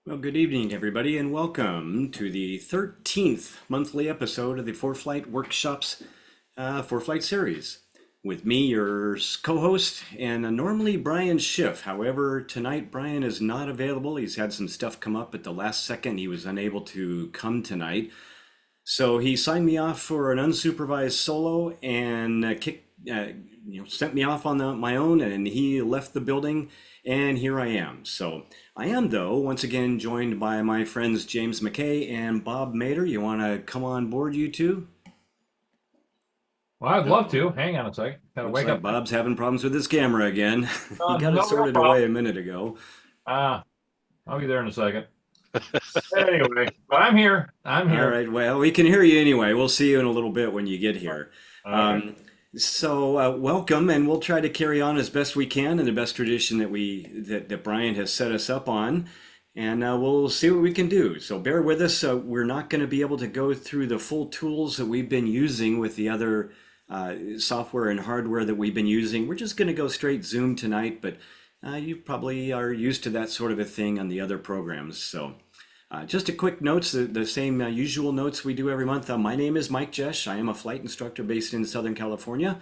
Well, good evening, everybody, and welcome to the 13th monthly episode of the ForeFlight Workshops ForeFlight series. With me, your co-host, and normally Brian Schiff. However, tonight Brian is not available. He's had some stuff come up at the last second. He was unable to come tonight. So he signed me off for an unsupervised solo and sent me off on my own, and he left the building, and here I am. So I am, though, once again joined by my friends James McKay and Bob Mater. You want to come on board, you two? Well, I'd love to. Hang on a second. Gotta Looks wake like up. Bob's having problems with his camera again. He got it No real sorted problem. away a minute ago. I'll be there in a second. Anyway, but I'm here. I'm All here. right, well, we can hear you anyway. We'll see you in a little bit when you get here. Okay. Welcome, and we'll try to carry on as best we can in the best tradition that Brian has set us up on, and we'll see what we can do. So bear with us. We're not going to be able to go through the full tools that we've been using with the other software and hardware that we've been using. We're just going to go straight Zoom tonight, but you probably are used to that sort of a thing on the other programs. So. Just a quick notes, the same usual notes we do every month. My name is Mike Jesch. I am a flight instructor based in Southern California,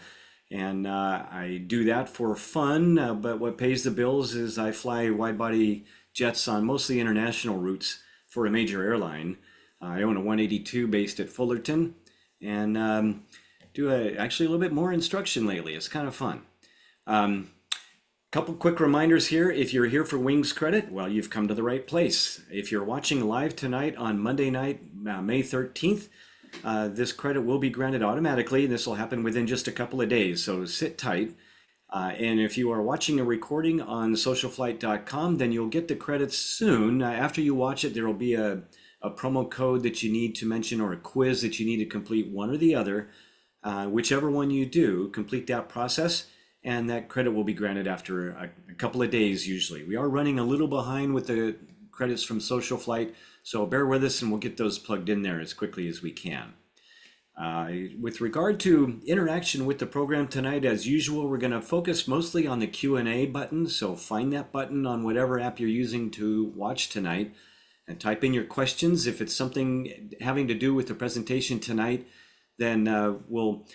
and I do that for fun. But what pays the bills is I fly wide-body jets on mostly international routes for a major airline. I own a 182 based at Fullerton, and actually a little bit more instruction lately. It's kind of fun. Um, Couple quick reminders here. If you're here for Wings credit, well, you've come to the right place. If you're watching live tonight on Monday night, May 13th, this credit will be granted automatically. This will happen within just a couple of days, so sit tight. And if you are watching a recording on socialflight.com, then you'll get the credits soon. After you watch it, there will be a promo code that you need to mention or a quiz that you need to complete, one or the other. Whichever one you do, complete that process and that credit will be granted after a couple of days usually. We are running a little behind with the credits from Social Flight, so bear with us and we'll get those plugged in there as quickly as we can. With regard to interaction with the program tonight, as usual, we're going to focus mostly on the Q&A button, so find that button on whatever app you're using to watch tonight and type in your questions. If it's something having to do with the presentation tonight, then we'll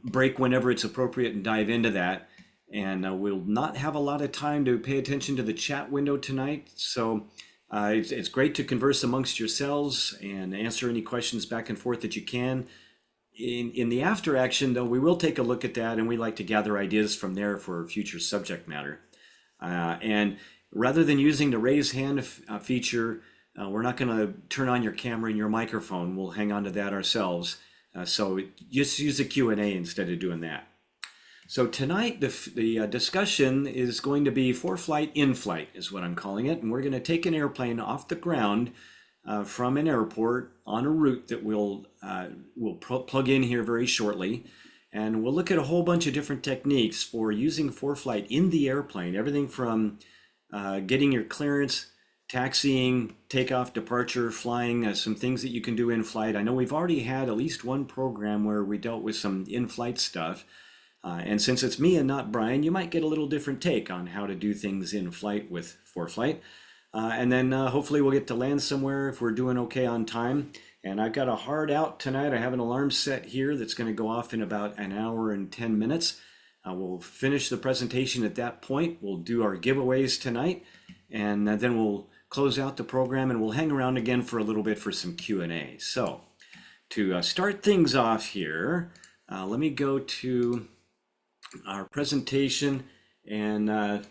break whenever it's appropriate and dive into that. And we'll not have a lot of time to pay attention to the chat window tonight. So it's great to converse amongst yourselves and answer any questions back and forth that you can. In the after action, though, we will take a look at that and we like to gather ideas from there for future subject matter. And rather than using the raise hand feature, we're not going to turn on your camera and your microphone. We'll hang on to that ourselves. So just use a Q&A instead of doing that. So tonight the discussion is going to be ForeFlight in-flight is what I'm calling it. And we're going to take an airplane off the ground from an airport on a route that we'll plug in here very shortly. And we'll look at a whole bunch of different techniques for using ForeFlight in the airplane. Everything from getting your clearance, taxiing, takeoff, departure, flying, some things that you can do in flight. I know we've already had at least one program where we dealt with some in-flight stuff. And since it's me and not Brian, you might get a little different take on how to do things in flight with ForeFlight. And then hopefully we'll get to land somewhere if we're doing okay on time. And I've got a hard out tonight. I have an alarm set here that's going to go off in about an hour and 10 minutes. We'll finish the presentation at that point. We'll do our giveaways tonight. And then we'll close out the program and we'll hang around again for a little bit for some Q&A. So to start things off here, let me go to our presentation and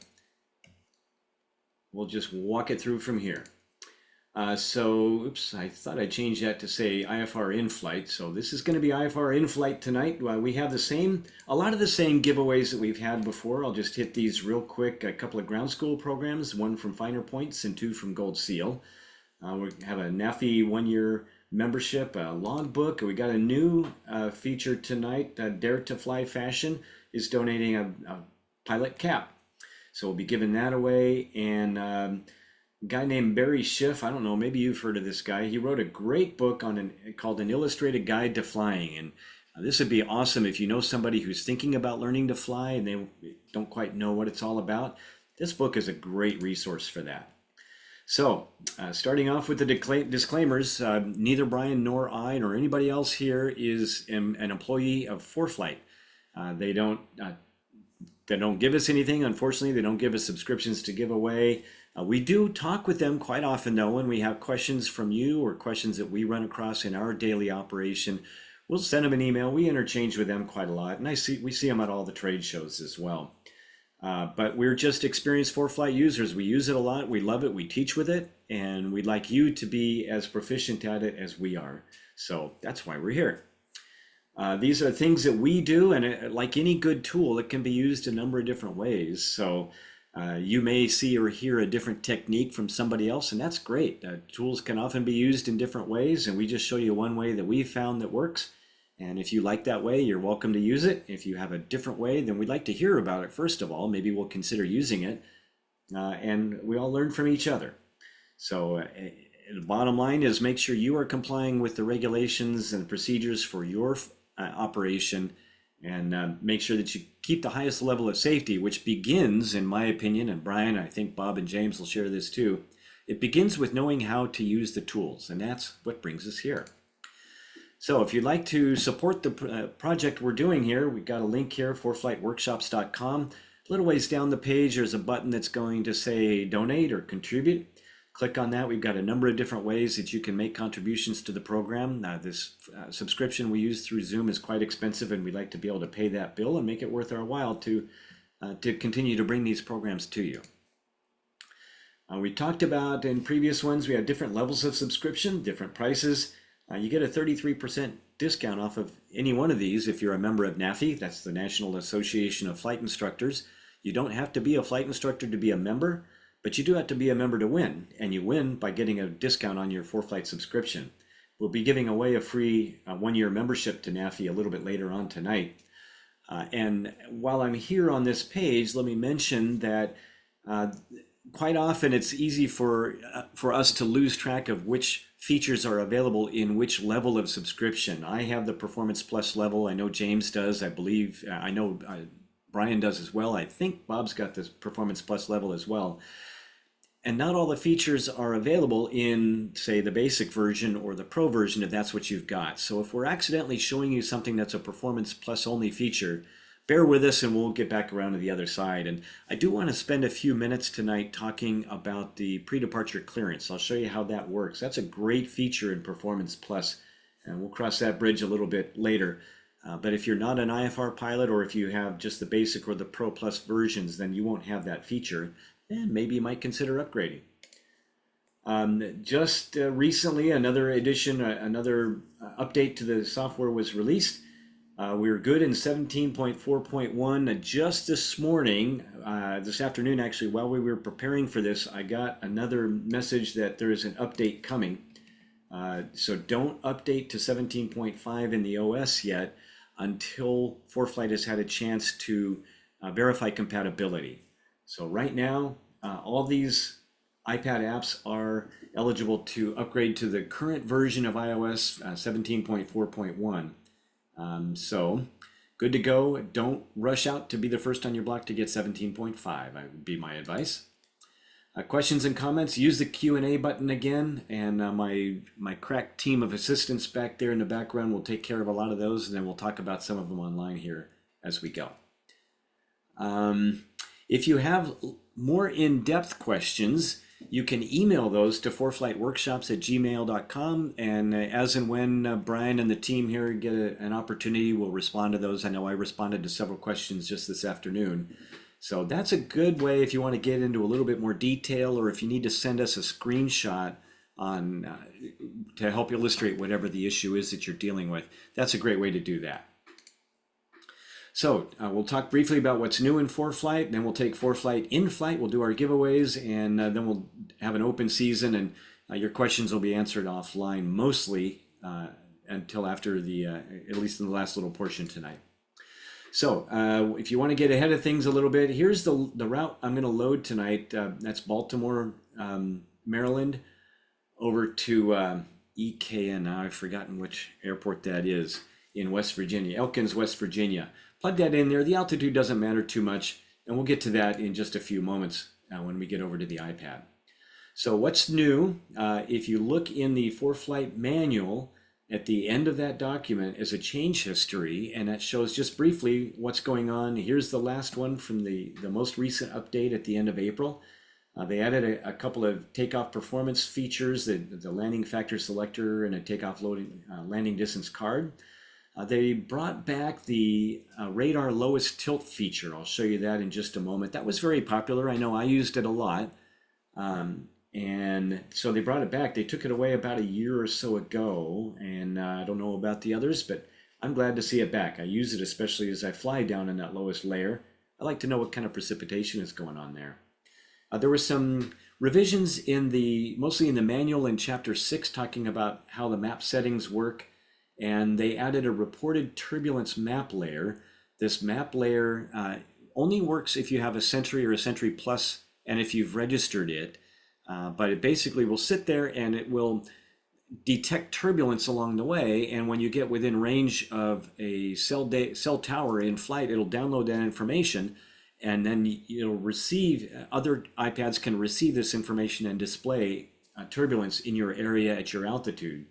we'll just walk it through from here. Oops, I thought I changed that to say IFR in flight. So this is going to be IFR in flight tonight. We have a lot of the same giveaways that we've had before. I'll just hit these real quick. A couple of ground school programs, one from Finer Points and two from Gold Seal. We have a NAFI 1-year membership, a logbook. We got a new feature tonight. Dare to Fly Fashion is donating a pilot cap. So we'll be giving that away. And a guy named Barry Schiff, I don't know, maybe you've heard of this guy. He wrote a great book called An Illustrated Guide to Flying. And this would be awesome if you know somebody who's thinking about learning to fly and they don't quite know what it's all about. This book is a great resource for that. So, starting off with the disclaimers, neither Brian nor I nor anybody else here is an employee of ForeFlight. They don't give us anything. Unfortunately, they don't give us subscriptions to give away. We do talk with them quite often, though, when we have questions from you or questions that we run across in our daily operation. We'll send them an email. We interchange with them quite a lot, and we see them at all the trade shows as well. But we're just experienced ForeFlight users. We use it a lot. We love it. We teach with it, and we'd like you to be as proficient at it as we are. So that's why we're here. These are things that we do, and like any good tool, it can be used a number of different ways. So you may see or hear a different technique from somebody else, and that's great. Tools can often be used in different ways, and we just show you one way that we've found that works. And if you like that way, you're welcome to use it. If you have a different way, then we'd like to hear about it first of all. Maybe we'll consider using it, and we all learn from each other. So the bottom line is make sure you are complying with the regulations and procedures for your operation, and make sure that you keep the highest level of safety, which begins, in my opinion, and Brian, I think Bob and James will share this too, it begins with knowing how to use the tools, and that's what brings us here. So if you'd like to support the project we're doing here, we've got a link here, ForeFlightWorkshops.com. A little ways down the page, there's a button that's going to say donate or contribute. Click on that. We've got a number of different ways that you can make contributions to the program. This subscription we use through Zoom is quite expensive, and we'd like to be able to pay that bill and make it worth our while to continue to bring these programs to you. We talked about in previous ones, we have different levels of subscription, different prices. You get a 33% discount off of any one of these if you're a member of NAFI. That's the National Association of Flight Instructors. You don't have to be a flight instructor to be a member, but you do have to be a member to win, and you win by getting a discount on your ForeFlight subscription. We'll be giving away a free one-year membership to NAFI a little bit later on tonight. And while I'm here on this page, let me mention that quite often it's easy for us to lose track of which features are available in which level of subscription. I have the Performance Plus level. I know James does. I believe, I know Brian does as well. I think Bob's got this Performance Plus level as well. And not all the features are available in, say, the basic version or the pro version if that's what you've got. So if we're accidentally showing you something that's a Performance Plus only feature, bear with us and we'll get back around to the other side. And I do want to spend a few minutes tonight talking about the pre-departure clearance. I'll show you how that works. That's a great feature in Performance Plus, and we'll cross that bridge a little bit later. But if you're not an IFR pilot, or if you have just the basic or the Pro Plus versions, then you won't have that feature, and maybe you might consider upgrading. Just recently, another edition, another update to the software was released. We were good in 17.4.1. Just this morning, this afternoon actually, while we were preparing for this, I got another message that there is an update coming. So don't update to 17.5 in the OS yet until ForeFlight has had a chance to verify compatibility. So right now, all these iPad apps are eligible to upgrade to the current version of iOS 17.4.1. So good to go. Don't rush out to be the first on your block to get 17.5. That would be my advice. Questions and comments, use the Q&A button again, and my crack team of assistants back there in the background will take care of a lot of those, and then we'll talk about some of them online here as we go. If you have more in-depth questions, you can email those to foreflightworkshops@gmail.com, and as and when Brian and the team here get an opportunity, we'll respond to those. I know I responded to several questions just this afternoon. So that's a good way if you want to get into a little bit more detail, or if you need to send us a screenshot on to help illustrate whatever the issue is that you're dealing with. That's a great way to do that. So we'll talk briefly about what's new in ForeFlight, then we'll take ForeFlight in flight, we'll do our giveaways, and then we'll have an open season, and your questions will be answered offline mostly until after the, at least in the last little portion tonight. So if you want to get ahead of things a little bit, here's the route I'm going to load tonight. That's Baltimore, Maryland, over to EKN. Now I've forgotten which airport that is in West Virginia, Elkins, West Virginia. Plug that in there. The altitude doesn't matter too much, and we'll get to that in just a few moments when we get over to the iPad. So what's new, if you look in the ForeFlight manual, at the end of that document is a change history, and that shows just briefly what's going on. Here's the last one from the most recent update at the end of April. They added a couple of takeoff performance features, the landing factor selector and a takeoff loading landing distance card. They brought back the radar lowest tilt feature. I'll show you that in just a moment. That was very popular. I know I used it a lot. And so they brought it back. They took it away about a year or so ago. And I don't know about the others, but I'm glad to see it back. I use it especially as I fly down in that lowest layer. I like to know what kind of precipitation is going on there. There were some revisions mostly in the manual in chapter 6, talking about how the map settings work. And they added a reported turbulence map layer. This map layer only works if you have a Sentry or a Sentry Plus and if you've registered it. But it basically will sit there and it will detect turbulence along the way. And when you get within range of a cell tower in flight, it'll download that information. And then you'll receive, other iPads can receive this information and display turbulence in your area at your altitude.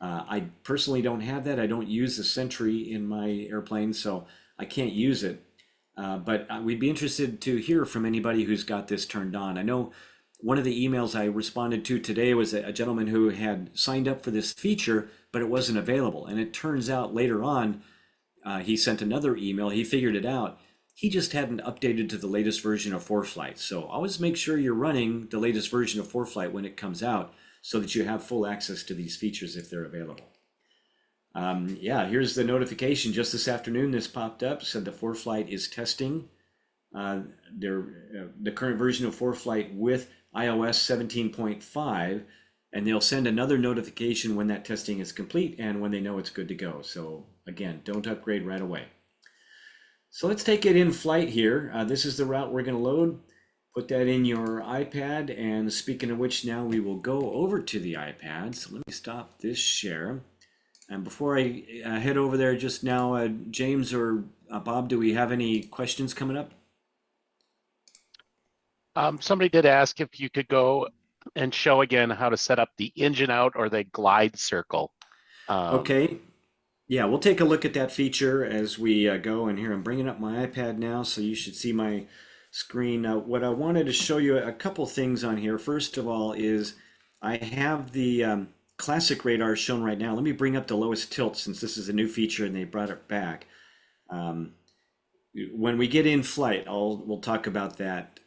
I personally don't have that. I don't use the Sentry in my airplane, so I can't use it. But we'd be interested to hear from anybody who's got this turned on. I know one of the emails I responded to today was a gentleman who had signed up for this feature, but it wasn't available. And it turns out later on, he sent another email. He figured it out. He just hadn't updated to the latest version of ForeFlight. So always make sure you're running the latest version of ForeFlight when it comes out, so that you have full access to these features if they're available. Yeah, here's the notification. Just this afternoon, this popped up, said the ForeFlight is testing the current version of ForeFlight with iOS 17.5, and they'll send another notification when that testing is complete and when they know it's good to go. So again, don't upgrade right away. So let's take it in flight here. This is the route we're going to load. Put that in your iPad, and speaking of which, now we will go over to the iPad. So let me stop this share. And before I head over there just now, James or Bob, do we have any questions coming up? Somebody did ask if you could go and show again how to set up the engine out or the glide circle. Okay. Yeah, we'll take a look at that feature as we go. And here, I'm bringing up my iPad now, so you should see my screen. What I wanted to show you a couple things on here. First of all is I have the classic radar shown right now. Let me bring up the lowest tilt, since this is a new feature and they brought it back. When we get in flight, we'll talk about that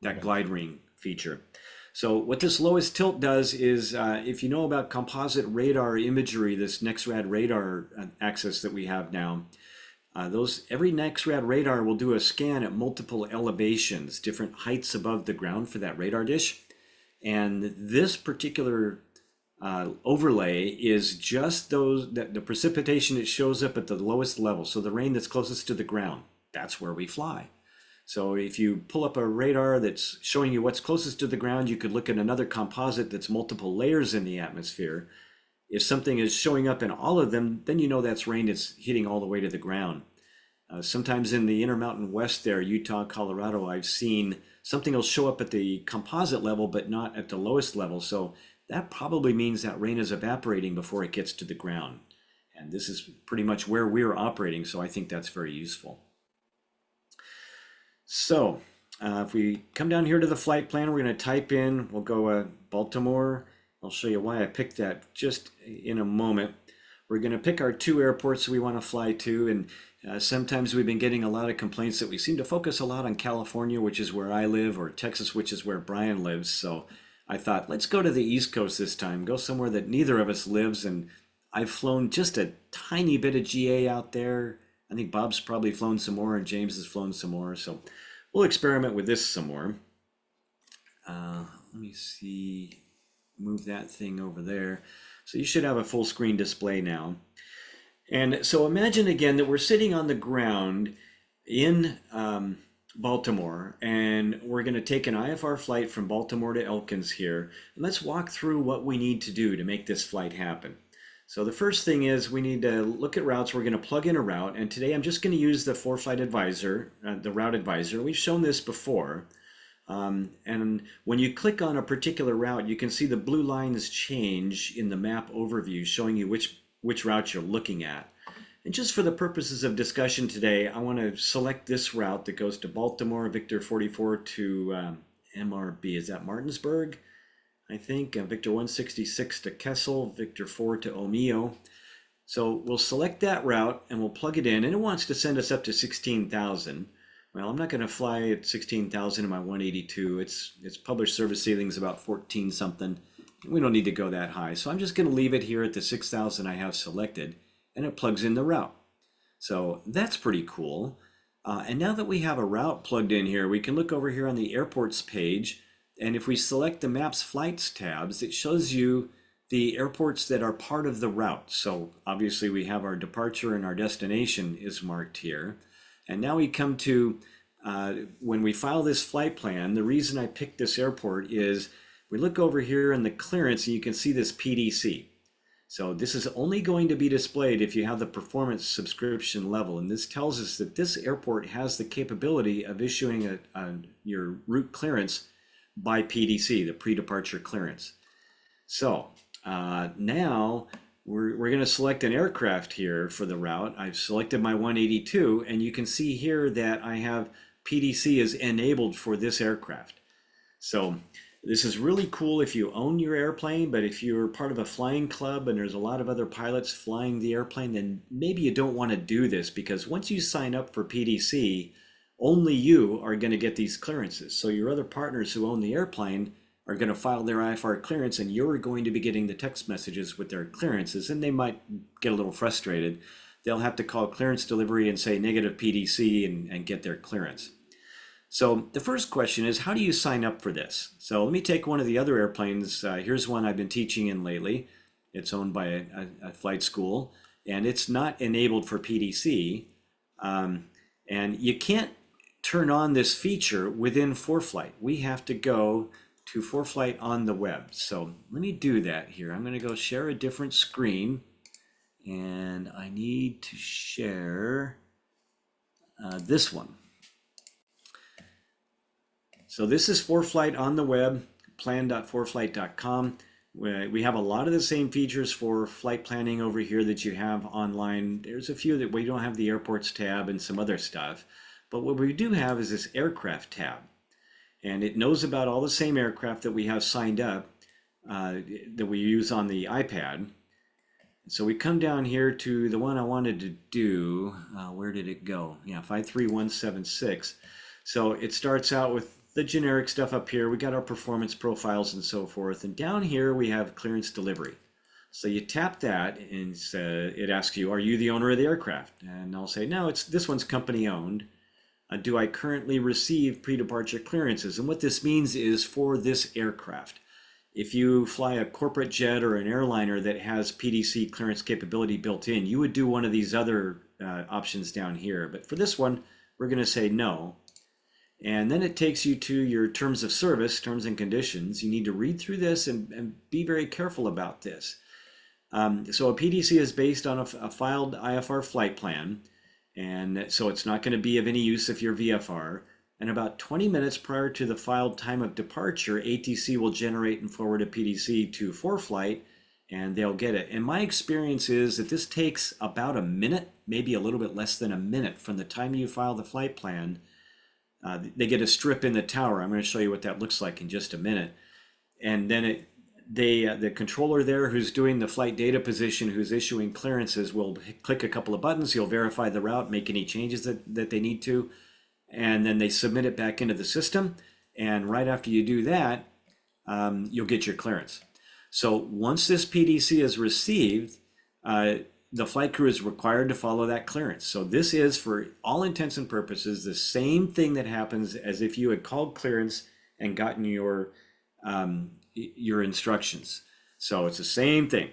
that glide ring feature. So what this lowest tilt does is, if you know about composite radar imagery, this NexRad radar access that we have now, every NexRad radar will do a scan at multiple elevations, different heights above the ground for that radar dish. And this particular overlay is just the precipitation that shows up at the lowest level. So the rain that's closest to the ground, that's where we fly. So if you pull up a radar that's showing you what's closest to the ground, you could look at another composite that's multiple layers in the atmosphere. If something is showing up in all of them, then you know that's rain that's hitting all the way to the ground. Sometimes in the Intermountain West there, Utah, Colorado, I've seen something will show up at the composite level, but not at the lowest level. So that probably means that rain is evaporating before it gets to the ground. And this is pretty much where we're operating, so I think that's very useful. So if we come down here to the flight plan, we're going to type in, we'll go Baltimore. I'll show you why I picked that just in a moment. We're going to pick our 2 airports we want to fly to, and sometimes we've been getting a lot of complaints that we seem to focus a lot on California, which is where I live, or Texas, which is where Brian lives. So I thought, let's go to the East Coast this time, go somewhere that neither of us lives. And I've flown just a tiny bit of GA out there. I think Bob's probably flown some more, and James has flown some more. So we'll experiment with this some more. Let me see, move that thing over there. So you should have a full screen display now. And so imagine again that we're sitting on the ground in Baltimore, and we're going to take an IFR flight from Baltimore to Elkins here. And let's walk through what we need to do to make this flight happen. So the first thing is we need to look at routes. We're going to plug in a route, and today I'm just going to use the ForeFlight Advisor, the Route Advisor. We've shown this before, And when you click on a particular route, you can see the blue lines change in the map overview, showing you which route you're looking at. And just for the purposes of discussion today, I want to select this route that goes to Baltimore, Victor 44 to MRB. Is that Martinsburg? I think Victor 166 to Kessel, Victor 4 to Omeo. So we'll select that route and we'll plug it in, and it wants to send us up to 16,000. Well, I'm not going to fly at 16,000 in my 182. Its published service ceiling is about 14 something. We don't need to go that high. So I'm just going to leave it here at the 6,000 I have selected, and it plugs in the route. So that's pretty cool. And now that we have a route plugged in here, we can look over here on the airports page. And if we select the Maps Flights tabs, it shows you the airports that are part of the route. So obviously we have our departure and our destination is marked here. And now we come to, when we file this flight plan, the reason I picked this airport is we look over here in the clearance and you can see this PDC. So this is only going to be displayed if you have the performance subscription level. And this tells us that this airport has the capability of issuing your route clearance by PDC, the pre-departure clearance. So now we're going to select an aircraft here for the route. I've selected my 182, and you can see here that I have PDC is enabled for this aircraft. So this is really cool if you own your airplane, but if you're part of a flying club and there's a lot of other pilots flying the airplane, then maybe you don't want to do this, because once you sign up for PDC, only you are going to get these clearances. So your other partners who own the airplane are going to file their IFR clearance, and you're going to be getting the text messages with their clearances, and they might get a little frustrated. They'll have to call clearance delivery and say negative PDC and get their clearance. So the first question is, how do you sign up for this? So let me take one of the other airplanes. Here's one I've been teaching in lately. It's owned by a flight school, and it's not enabled for PDC. And you can't turn on this feature within ForeFlight. We have to go to ForeFlight on the web. So let me do that here. I'm going to go share a different screen, and I need to share this one. So this is ForeFlight on the web, plan.foreflight.com. We have a lot of the same features for flight planning over here that you have online. There's a few that we don't have, the airports tab and some other stuff. But what we do have is this aircraft tab. And it knows about all the same aircraft that we have signed up that we use on the iPad. So we come down here to the one I wanted to do. Where did it go? Yeah, 53176. So it starts out with the generic stuff up here. We got our performance profiles and so forth. And down here we have clearance delivery. So you tap that and it asks you, are you the owner of the aircraft? And I'll say, no, this one's company owned. Do I currently receive pre-departure clearances? And what this means is for this aircraft, if you fly a corporate jet or an airliner that has PDC clearance capability built in, you would do one of these other options down here. But for this one, we're going to say no. And then it takes you to your terms of service, terms and conditions. You need to read through this and be very careful about this. So a PDC is based on a filed IFR flight plan. And so it's not going to be of any use if you're VFR. And about 20 minutes prior to the filed time of departure, ATC will generate and forward a PDC to ForeFlight, and they'll get it. And my experience is that this takes about a minute, maybe a little bit less than a minute from the time you file the flight plan. They get a strip in the tower. I'm going to show you what that looks like in just a minute. And then the controller there who's doing the flight data position, who's issuing clearances, will click a couple of buttons. He'll verify the route, make any changes that they need to, and then they submit it back into the system. And right after you do that, you'll get your clearance. So once this PDC is received, the flight crew is required to follow that clearance. So this is, for all intents and purposes, the same thing that happens as if you had called clearance and gotten your instructions. So it's the same thing.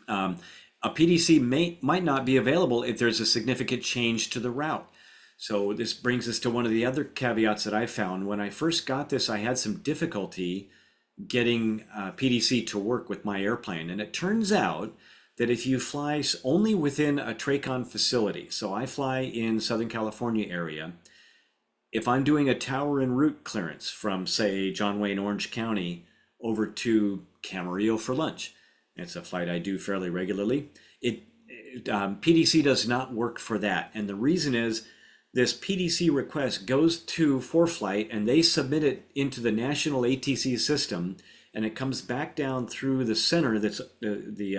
A PDC might not be available if there's a significant change to the route. So this brings us to one of the other caveats that I found. When I first got this, I had some difficulty getting PDC to work with my airplane. And it turns out that if you fly only within a TRACON facility, so I fly in Southern California area, If I'm doing a tower en route clearance from, say, John Wayne, Orange County over to Camarillo for lunch, it's a flight I do fairly regularly, PDC does not work for that. And the reason is this PDC request goes to ForeFlight and they submit it into the national ATC system, and it comes back down through the center, that's the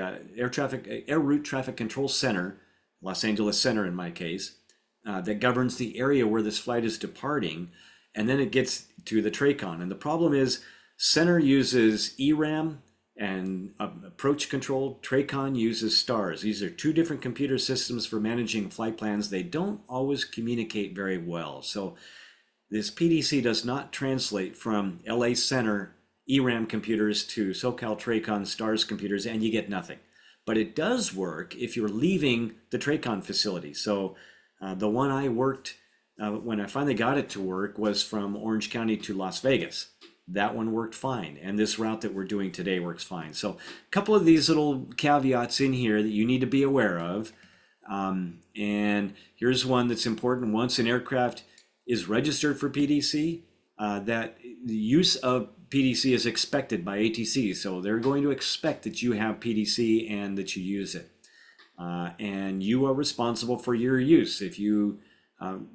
Air Route Traffic Control Center, Los Angeles Center in my case, that governs the area where this flight is departing, and then it gets to the TRACON. And the problem is center uses ERAM and approach control. TRACON uses STARS. These are two different computer systems for managing flight plans. They don't always communicate very well. So this PDC does not translate from LA Center ERAM computers to SoCal TRACON STARS computers, and you get nothing. But it does work if you're leaving the TRACON facility. So the one I worked, when I finally got it to work, was from Orange County to Las Vegas. That one worked fine. And this route that we're doing today works fine. So a couple of these little caveats in here that you need to be aware of. And here's one that's important. Once an aircraft is registered for PDC, that the use of PDC is expected by ATC. So they're going to expect that you have PDC and that you use it. And you are responsible for your use. If you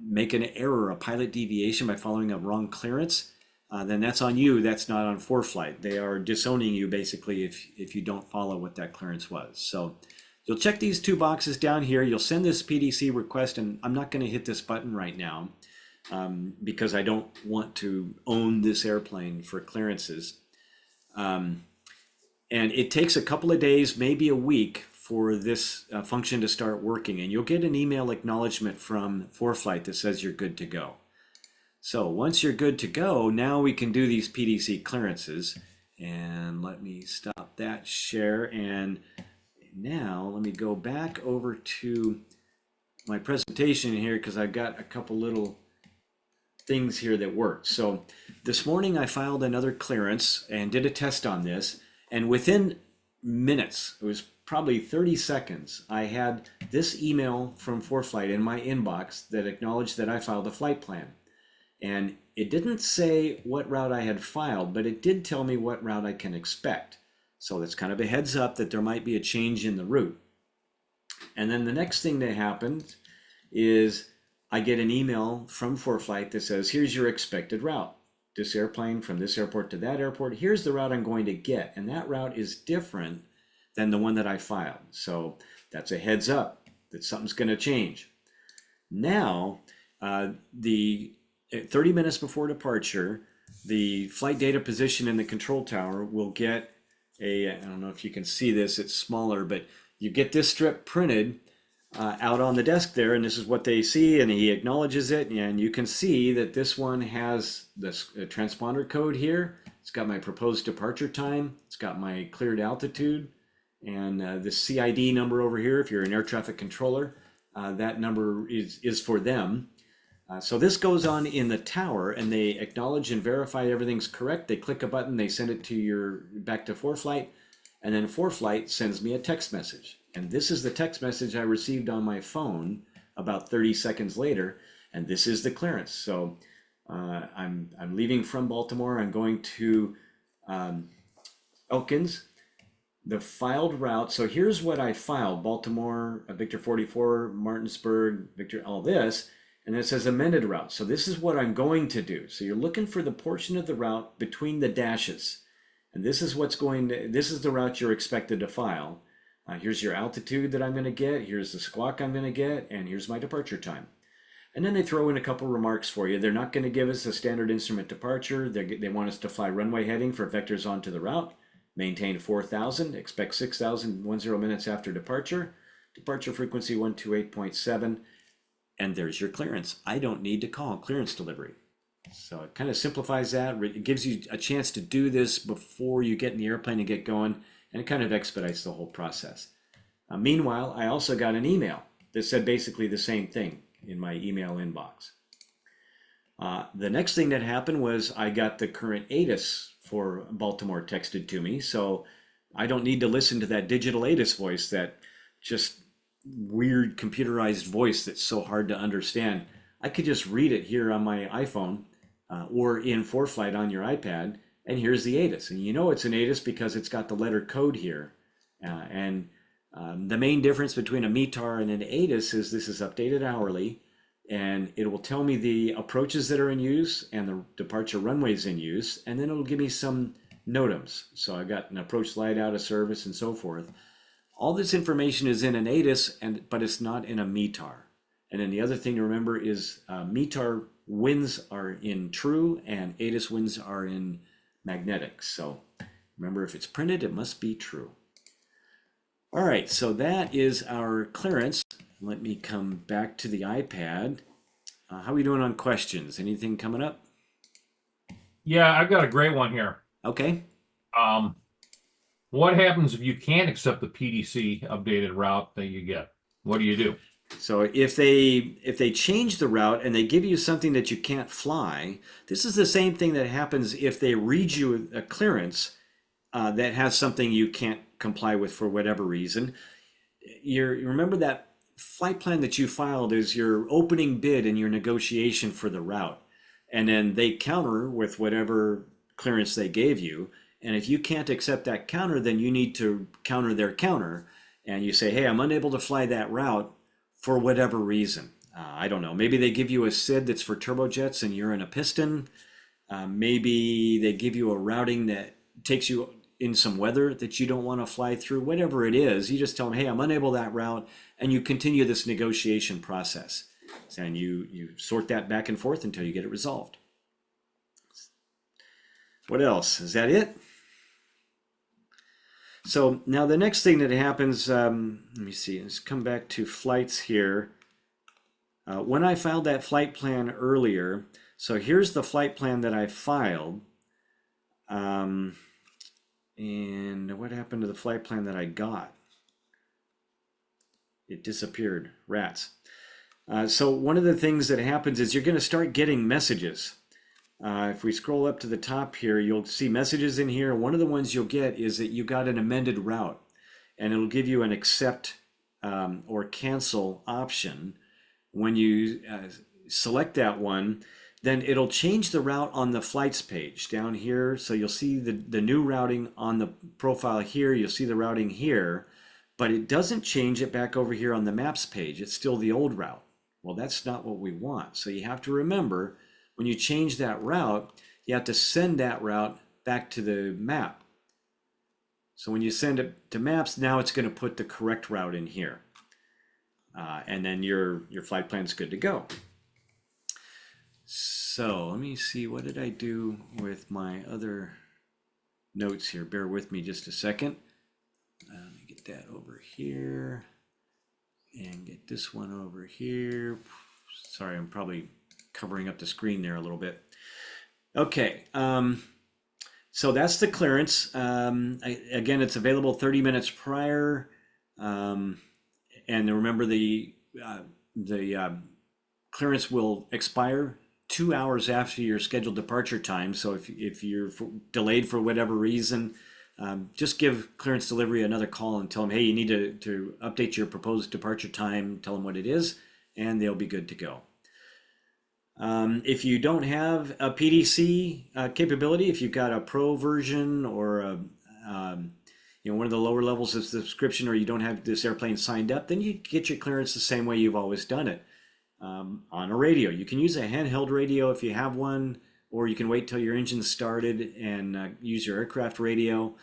make an error, a pilot deviation by following a wrong clearance, then that's on you. That's not on ForeFlight. They are disowning you basically if you don't follow what that clearance was. So you'll check these two boxes down here. You'll send this PDC request, and I'm not going to hit this button right now because I don't want to own this airplane for clearances. And it takes a couple of days, maybe a week, for this function to start working, and you'll get an email acknowledgement from ForeFlight that says you're good to go. So once you're good to go, now we can do these PDC clearances. And let me stop that share. And now let me go back over to my presentation here, because I've got a couple little things here that work. So this morning I filed another clearance and did a test on this, and within minutes, it was probably 30 seconds, I had this email from ForeFlight in my inbox that acknowledged that I filed a flight plan. And it didn't say what route I had filed, but it did tell me what route I can expect. So that's kind of a heads up that there might be a change in the route. And then the next thing that happened is I get an email from ForeFlight that says, here's your expected route. This airplane from this airport to that airport, here's the route I'm going to get. And that route is different than the one that I filed. So that's a heads up that something's going to change. Now, 30 minutes before departure, the flight data position in the control tower will get I don't know if you can see this, it's smaller, but you get this strip printed out on the desk there, and this is what they see, and he acknowledges it, and you can see that this one has this transponder code here. It's got my proposed departure time, it's got my cleared altitude, and the CID number over here, if you're an air traffic controller, that number is for them. So this goes on in the tower, and they acknowledge and verify everything's correct. They click a button, they send it to back to ForeFlight, and then ForeFlight sends me a text message. And this is the text message I received on my phone about 30 seconds later, and this is the clearance. So I'm leaving from Baltimore. I'm going to Elkins. The filed route. So here's what I filed: Baltimore, Victor 44, Martinsburg, Victor, all this. And it says amended route. So this is what I'm going to do. So you're looking for the portion of the route between the dashes. And this is this is the route you're expected to file. Here's your altitude that I'm going to get. Here's the squawk I'm going to get. And here's my departure time. And then they throw in a couple remarks for you. They're not going to give us a standard instrument departure. They want us to fly runway heading for vectors onto the route. Maintain 4,000. Expect 6,010 minutes after departure. Departure frequency 128.7. And there's your clearance. I don't need to call clearance delivery. So it kind of simplifies that. It gives you a chance to do this before you get in the airplane and get going, and it kind of expedites the whole process. Meanwhile, I also got an email that said basically the same thing in my email inbox. The next thing that happened was I got the current ATIS for Baltimore texted to me, so I don't need to listen to that digital ATIS voice, that just weird computerized voice that's so hard to understand. I could just read it here on my iPhone or in ForeFlight on your iPad, and here's the ATIS. And you know it's an ATIS because it's got the letter code here. The main difference between a METAR and an ATIS is this is updated hourly, and it will tell me the approaches that are in use and the departure runways in use, and then it'll give me some NOTAMs. So I got an approach slide out of service and so forth. All this information is in an ATIS, but it's not in a METAR. And then the other thing to remember is METAR winds are in true and ATIS winds are in magnetic. So remember, if it's printed, it must be true. All right, so that is our clearance. Let me come back to the iPad. How are we doing on questions? Anything coming up? Yeah, I've got a great one here. Okay. What happens if you can't accept the PDC updated route that you get? What do you do? So if they change the route and they give you something that you can't fly, this is the same thing that happens if they read you a clearance that has something you can't comply with for whatever reason. You remember that flight plan that you filed is your opening bid in your negotiation for the route, and then they counter with whatever clearance they gave you. And if you can't accept that counter, then you need to counter their counter, and you say, hey, I'm unable to fly that route for whatever reason. I don't know, maybe they give you a SID that's for turbojets and you're in a piston. Maybe they give you a routing that takes you in some weather that you don't want to fly through. Whatever it is, you just tell them, hey, I'm unable that route, and you continue this negotiation process. And you sort that back and forth until you get it resolved. What else? Is that it? So now the next thing that happens, let me see, let's come back to flights here. When I filed that flight plan earlier, so here's the flight plan that I filed. And what happened to the flight plan that I got? It disappeared. Rats. So one of the things that happens is you're going to start getting messages. If we scroll up to the top here, you'll see messages in here. One of the ones you'll get is that you got an amended route, and it'll give you an accept or cancel option. When you select that one, then it'll change the route on the flights page down here. So you'll see the new routing on the profile here. You'll see the routing here, but it doesn't change it back over here on the maps page. It's still the old route. Well, that's not what we want. So you have to remember, when you change that route, you have to send that route back to the map. So when you send it to maps, now it's going to put the correct route in here. And then your flight plan's good to go. So let me see, what did I do with my other notes here? Bear with me just a second. Let me get that over here and get this one over here. Sorry, I'm probably covering up the screen there a little bit. Okay, so that's the clearance. Again, it's available 30 minutes prior. And remember, the clearance will expire 2 hours after your scheduled departure time. So if you're delayed for whatever reason, just give clearance delivery another call and tell them, hey, you need to update your proposed departure time, tell them what it is, and they'll be good to go. If you don't have a PDC capability, if you've got a pro version or one of the lower levels of subscription, or you don't have this airplane signed up, then you get your clearance the same way you've always done it. On a radio, you can use a handheld radio if you have one, or you can wait till your engine's started and use your aircraft radio.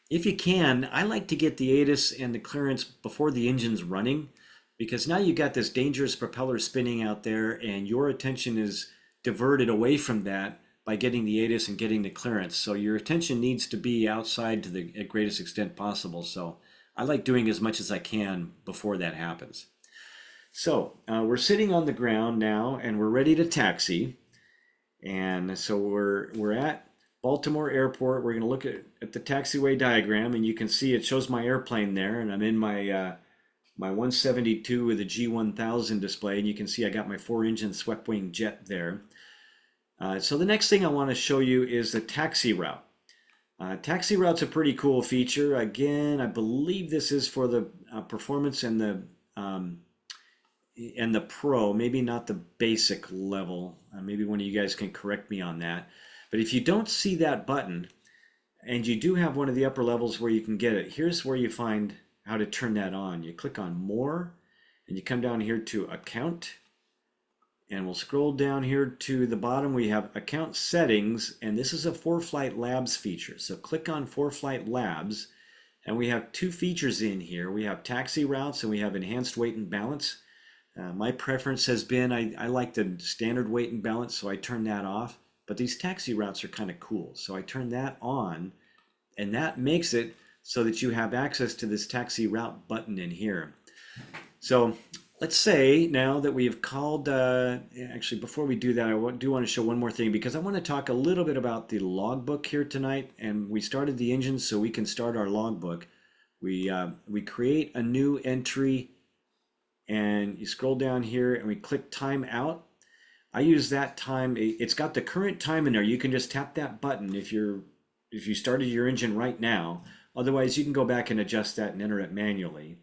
If you can, I like to get the ATIS and the clearance before the engine's running, because now you got this dangerous propeller spinning out there and your attention is diverted away from that by getting the ATIS and getting the clearance. So your attention needs to be outside to the greatest extent possible. So I like doing as much as I can before that happens. So we're sitting on the ground now and we're ready to taxi. And so we're at Baltimore Airport. We're going to look at the taxiway diagram, and you can see it shows my airplane there, and I'm in my my 172 with a G1000 display, and you can see I got my 4-engine swept wing jet there. So the next thing I want to show you is the taxi route. Taxi route's a pretty cool feature. Again, I believe this is for the performance and the and the Pro, maybe not the basic level. Maybe one of you guys can correct me on that. But if you don't see that button, and you do have one of the upper levels where you can get it, here's where you find how to turn that on. You click on More, and you come down here to Account, and we'll scroll down here to the bottom. We have Account Settings, and this is a ForeFlight Labs feature. So click on ForeFlight Labs, and we have two features in here. We have taxi routes and we have enhanced weight and balance. My preference has been, I like the standard weight and balance, so I turn that off. But these taxi routes are kind of cool. So I turn that on, and that makes it so that you have access to this taxi route button in here. So let's say now that we have called, actually before we do that, I do want to show one more thing, because I want to talk a little bit about the logbook here tonight. And we started the engine so we can start our logbook. We create a new entry, and you scroll down here and we click time out. I use that time. It's got the current time in there. You can just tap that button if you started your engine right now. Otherwise, you can go back and adjust that and enter it manually.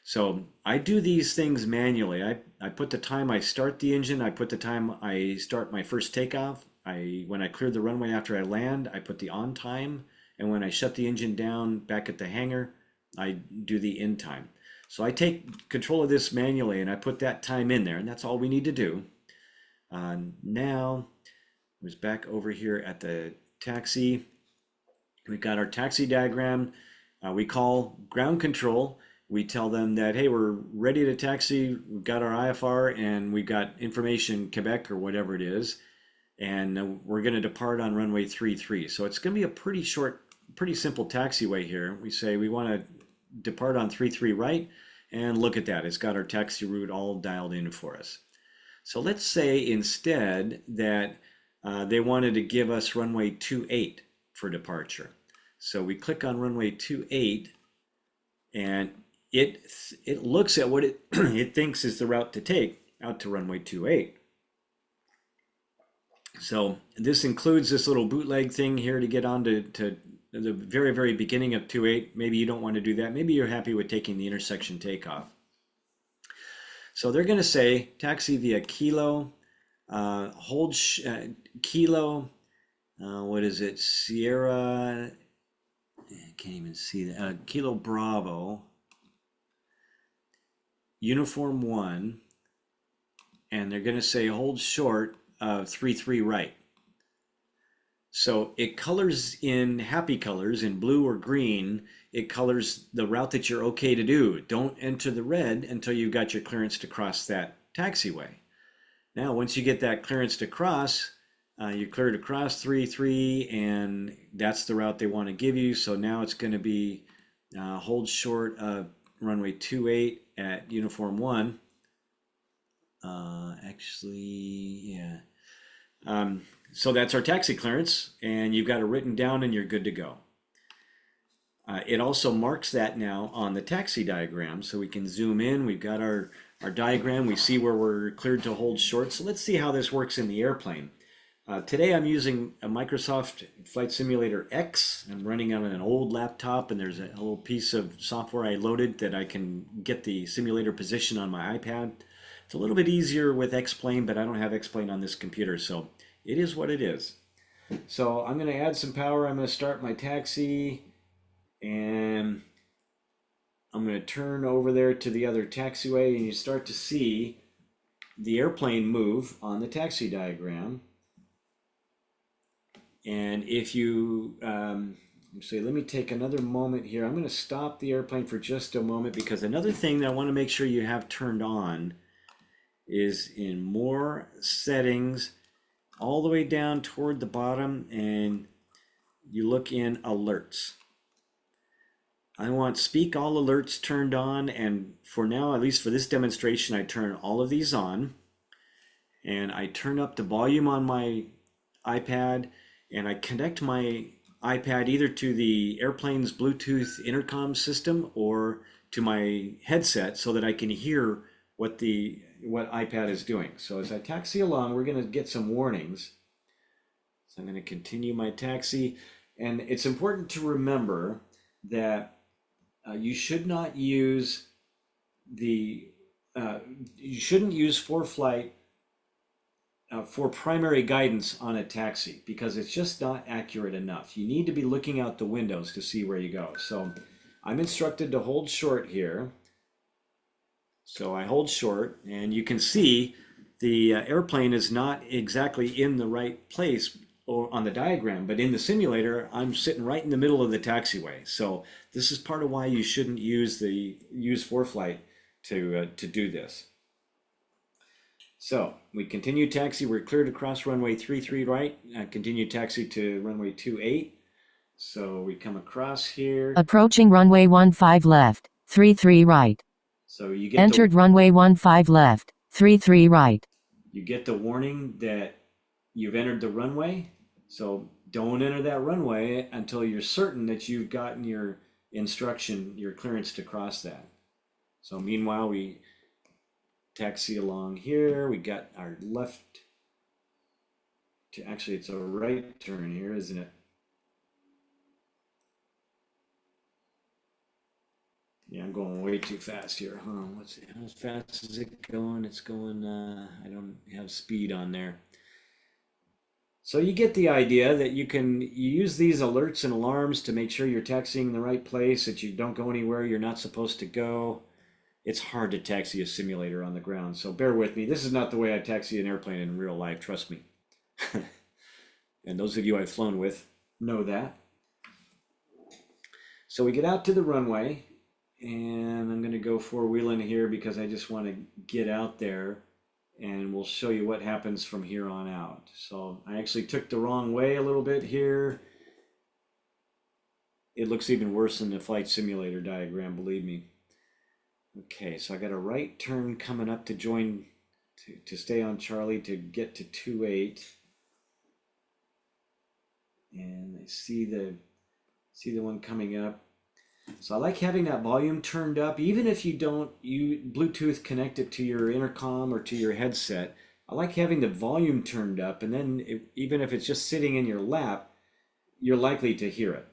So I do these things manually. I put the time I start the engine. I put the time I start my first takeoff. When I clear the runway after I land, I put the on time. And when I shut the engine down back at the hangar, I do the end time. So I take control of this manually, and I put that time in there, and that's all we need to do. Now, I was back over here at the taxi. We've got our taxi diagram. We call ground control. We tell them that, hey, we're ready to taxi. We've got our IFR, and we've got information Quebec or whatever it is. And we're going to depart on runway 33. So it's going to be a pretty short, pretty simple taxiway here. We say we want to depart on 33 right, and look at that. It's got our taxi route all dialed in for us. So let's say instead that they wanted to give us runway 28 for departure. So we click on runway 28, and it looks at what it thinks is the route to take out to runway 28. So this includes this little bootleg thing here to get on to the very, very beginning of 28. Maybe you don't want to do that. Maybe you're happy with taking the intersection takeoff. So they're going to say taxi via Kilo, hold Kilo, what is it? Sierra, I can't even see that. Kilo Bravo, Uniform 1, and they're going to say hold short of 33 right. So it colors in happy colors, in blue or green. It colors the route that you're okay to do. Don't enter the red until you've got your clearance to cross that taxiway. Now, once you get that clearance to cross, you're clear to cross 33, and that's the route they want to give you. So now it's going to be hold short of runway 28 at Uniform 1. Actually, yeah. So that's our taxi clearance, and you've got it written down, and you're good to go. It also marks that now on the taxi diagram, so we can zoom in. We've got our diagram. We see where we're cleared to hold short. So let's see how this works in the airplane. Today I'm using a Microsoft Flight Simulator X. I'm running on an old laptop, and there's a little piece of software I loaded that I can get the simulator position on my iPad. It's a little bit easier with X-Plane, but I don't have X-Plane on this computer, so it is what it is. So I'm going to add some power. I'm going to start my taxi, and I'm going to turn over there to the other taxiway, and you start to see the airplane move on the taxi diagram. And if you let me take another moment here. I'm going to stop the airplane for just a moment, because another thing that I want to make sure you have turned on is in more settings, all the way down toward the bottom, and you look in alerts. I want speak all alerts turned on, and for now, at least for this demonstration, I turn all of these on, and I turn up the volume on my iPad, and I connect my iPad either to the airplane's Bluetooth intercom system or to my headset, so that I can hear what iPad is doing. So as I taxi along, we're going to get some warnings. So I'm going to continue my taxi, and it's important to remember that you should not use the you shouldn't use ForeFlight for primary guidance on a taxi because it's just not accurate enough. You need to be looking out the windows to see where you go. So I'm instructed to hold short here. So I hold short, and you can see the airplane is not exactly in the right place or on the diagram, but in the simulator, I'm sitting right in the middle of the taxiway. So this is part of why you shouldn't use ForeFlight to do this. So we continue taxi. We're cleared across runway 33 right. Continue taxi to runway 28. So we come across here. Approaching runway 15 left, 33 right. So you get Entered runway 15 left, 33 right. You get the warning that you've entered the runway. So don't enter that runway until you're certain that you've gotten your instruction, your clearance to cross that. So meanwhile, we taxi along here. We got our left to, actually it's a right turn here, isn't it? Yeah, I'm going way too fast here. Huh? How fast is it going? It's going, I don't have speed on there. So you get the idea that you use these alerts and alarms to make sure you're taxiing in the right place, that you don't go anywhere you're not supposed to go. It's hard to taxi a simulator on the ground, so bear with me. This is not the way I taxi an airplane in real life, trust me. And those of you I've flown with know that. So we get out to the runway, and I'm going to go four-wheeling here because I just want to get out there, and we'll show you what happens from here on out. So I actually took the wrong way a little bit here. It looks even worse than the flight simulator diagram, believe me. Okay, so I got a right turn coming up to join, to stay on Charlie to get to 28. And I see the one coming up. So I like having that volume turned up, even if you don't Bluetooth connect it to your intercom or to your headset. I like having the volume turned up, and then even if it's just sitting in your lap, you're likely to hear it.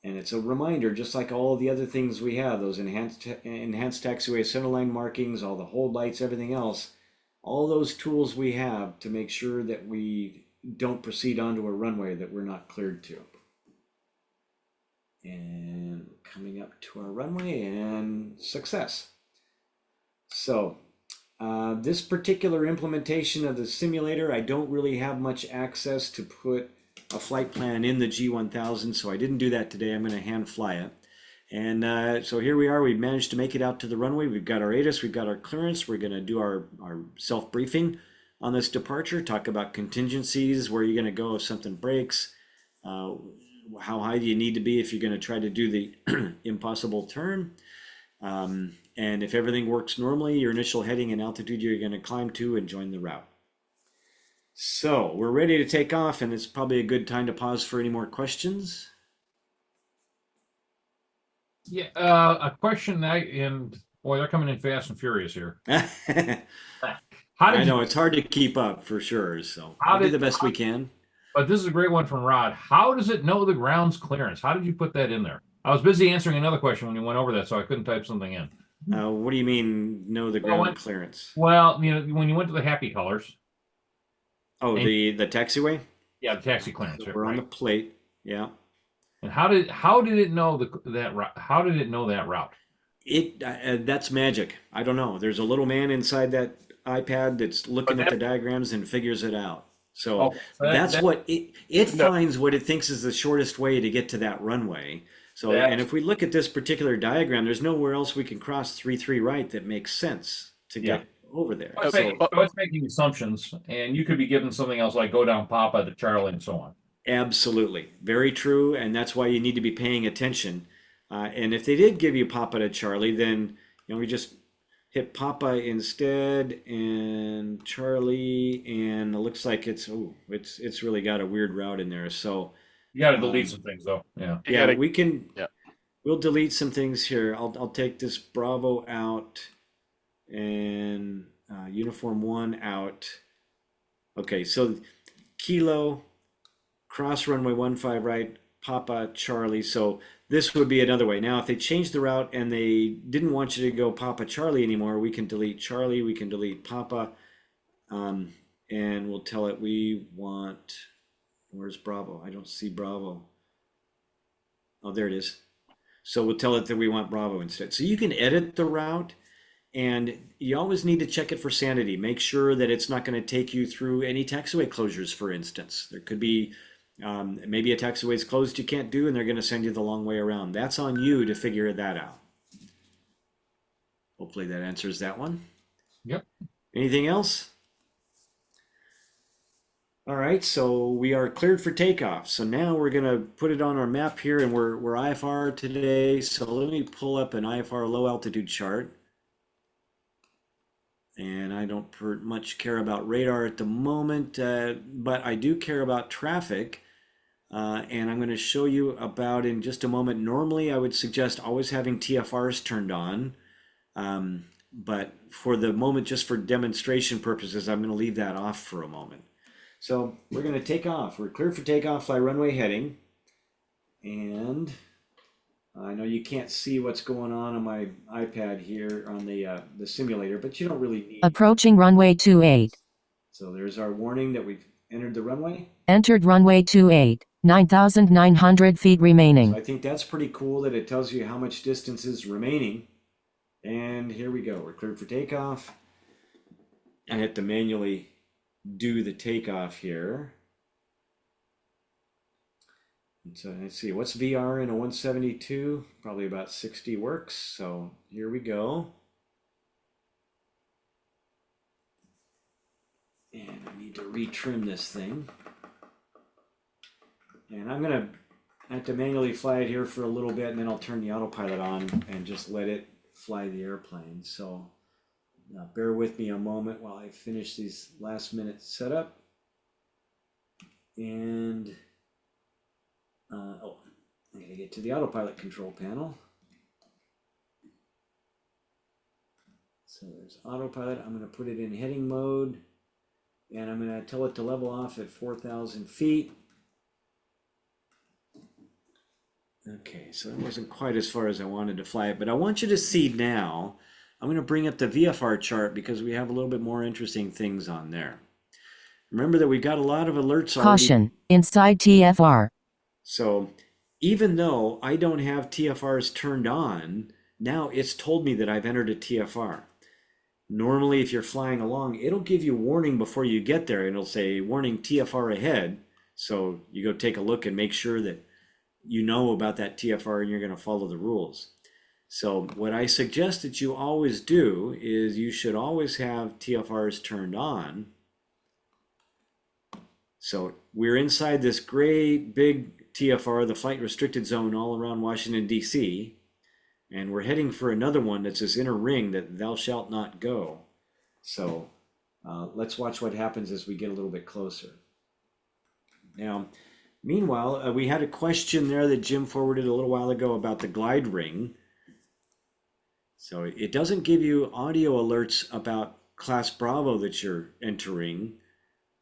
And it's a reminder, just like all the other things we have, those enhanced taxiway centerline markings, all the hold lights, everything else, all those tools we have to make sure that we don't proceed onto a runway that we're not cleared to. And coming up to our runway, and success. So this particular implementation of the simulator, I don't really have much access to put a flight plan in the G1000, so I didn't do that today. I'm going to hand fly it. And so here we are. We've managed to make it out to the runway. We've got our ATIS, we've got our clearance. We're going to do our self-briefing on this departure, talk about contingencies, where you're going to go if something breaks, how high do you need to be if you're going to try to do the impossible turn. And if everything works normally, your initial heading and altitude you're going to climb to and join the route. So we're ready to take off, and it's probably a good time to pause for any more questions. Yeah, a question. Boy, they're coming in fast and furious here. I know it's hard to keep up for sure, so we'll do the best we can. But this is a great one from Rod. How does it know the ground's clearance? How did you put that in there? I was busy answering another question when you went over that, so I couldn't type something in. What do you mean, know the ground clearance? Well, when you went to the happy colors. Oh, the taxiway? Yeah, the taxi clearance. So we're on the plate. Yeah. And how did it know that route? How did it know that route? That's magic. I don't know. There's a little man inside that iPad that's looking at the diagrams and figures it out. So that's what it finds what it thinks is the shortest way to get to that runway. So, and if we look at this particular diagram, there's nowhere else we can cross 33 right that makes sense to get over there. So it's making assumptions, and you could be given something else like go down Papa to Charlie and so on. Absolutely. Very true. And that's why you need to be paying attention. And if they did give you Papa to Charlie, then we just hit Papa instead and Charlie, and it looks like it's really got a weird route in there. So you got to delete some things though. Yeah, we can. Yeah. We'll delete some things here. I'll take this Bravo out and Uniform 1 out. Okay, so Kilo, cross runway 15 right, Papa Charlie. So this would be another way. Now, if they change the route and they didn't want you to go Papa Charlie anymore, we can delete Charlie, we can delete Papa, and we'll tell it we want, where's Bravo? I don't see Bravo. Oh, there it is. So we'll tell it that we want Bravo instead. So you can edit the route, and you always need to check it for sanity. Make sure that it's not going to take you through any taxiway closures, for instance. There could be maybe a taxiway is closed you can't do, and they're going to send you the long way around. That's on you to figure that out. Hopefully that answers that one. Yep. Anything else? All right, so we are cleared for takeoff. So now we're going to put it on our map here, and we're IFR today. So let me pull up an IFR low altitude chart. And I don't much care about radar at the moment, but I do care about traffic. And I'm going to show you about in just a moment. Normally, I would suggest always having TFRs turned on. But for the moment, just for demonstration purposes, I'm going to leave that off for a moment. So we're going to take off. We're clear for takeoff, fly runway heading. And I know you can't see what's going on my iPad here on the simulator, but you don't really need. Approaching runway 28. So there's our warning that we've entered the runway. Entered runway 28. 9,900 feet remaining. So I think that's pretty cool that it tells you how much distance is remaining. And here we go. We're cleared for takeoff. I have to manually do the takeoff here. And so let's see, what's VR in a 172? Probably about 60 works. So here we go. And I need to retrim this thing. And I'm gonna have to manually fly it here for a little bit, and then I'll turn the autopilot on and just let it fly the airplane. So bear with me a moment while I finish these last minute setup. And I'm gonna get to the autopilot control panel. So there's autopilot. I'm gonna put it in heading mode, and I'm gonna tell it to level off at 4,000 feet. Okay, so that wasn't quite as far as I wanted to fly it, but I want you to see now, I'm going to bring up the VFR chart because we have a little bit more interesting things on there. Remember that we got a lot of alerts already. Caution, inside TFR. So even though I don't have TFRs turned on, now it's told me that I've entered a TFR. Normally, if you're flying along, it'll give you warning before you get there, and it'll say, warning, TFR ahead. So you go take a look and make sure that you know about that TFR and you're going to follow the rules. So what I suggest that you always do is you should always have TFRs turned on. So we're inside this great big TFR, the flight restricted zone all around Washington, D.C. And we're heading for another one that's this inner ring that thou shalt not go. So let's watch what happens as we get a little bit closer. Now, meanwhile, we had a question there that Jim forwarded a little while ago about the glide ring. So it doesn't give you audio alerts about class Bravo that you're entering,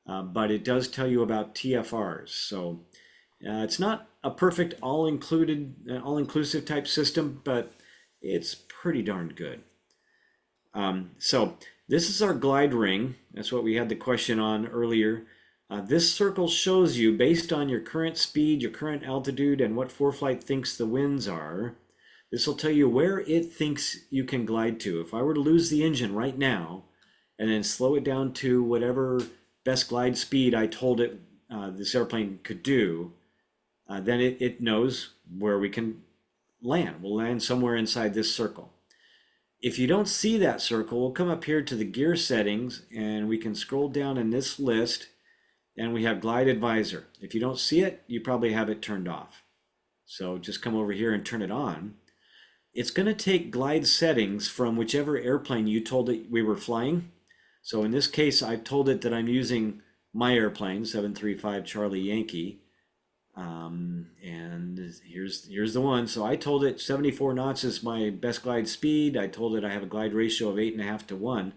but it does tell you about TFRs. So it's not a perfect all-inclusive type system, but it's pretty darn good. So this is our glide ring. That's what we had the question on earlier. This circle shows you, based on your current speed, your current altitude, and what ForeFlight thinks the winds are, this will tell you where it thinks you can glide to. If I were to lose the engine right now, and then slow it down to whatever best glide speed I told it this airplane could do, then it knows where we can land. We'll land somewhere inside this circle. If you don't see that circle, we'll come up here to the gear settings, and we can scroll down in this list, and we have glide advisor. If you don't see it, you probably have it turned off. So just come over here and turn it on. It's going to take glide settings from whichever airplane you told it we were flying. So in this case, I told it that I'm using my airplane, 735 Charlie Yankee. And here's the one. So I told it 74 knots is my best glide speed. I told it I have a glide ratio of 8.5 to 1.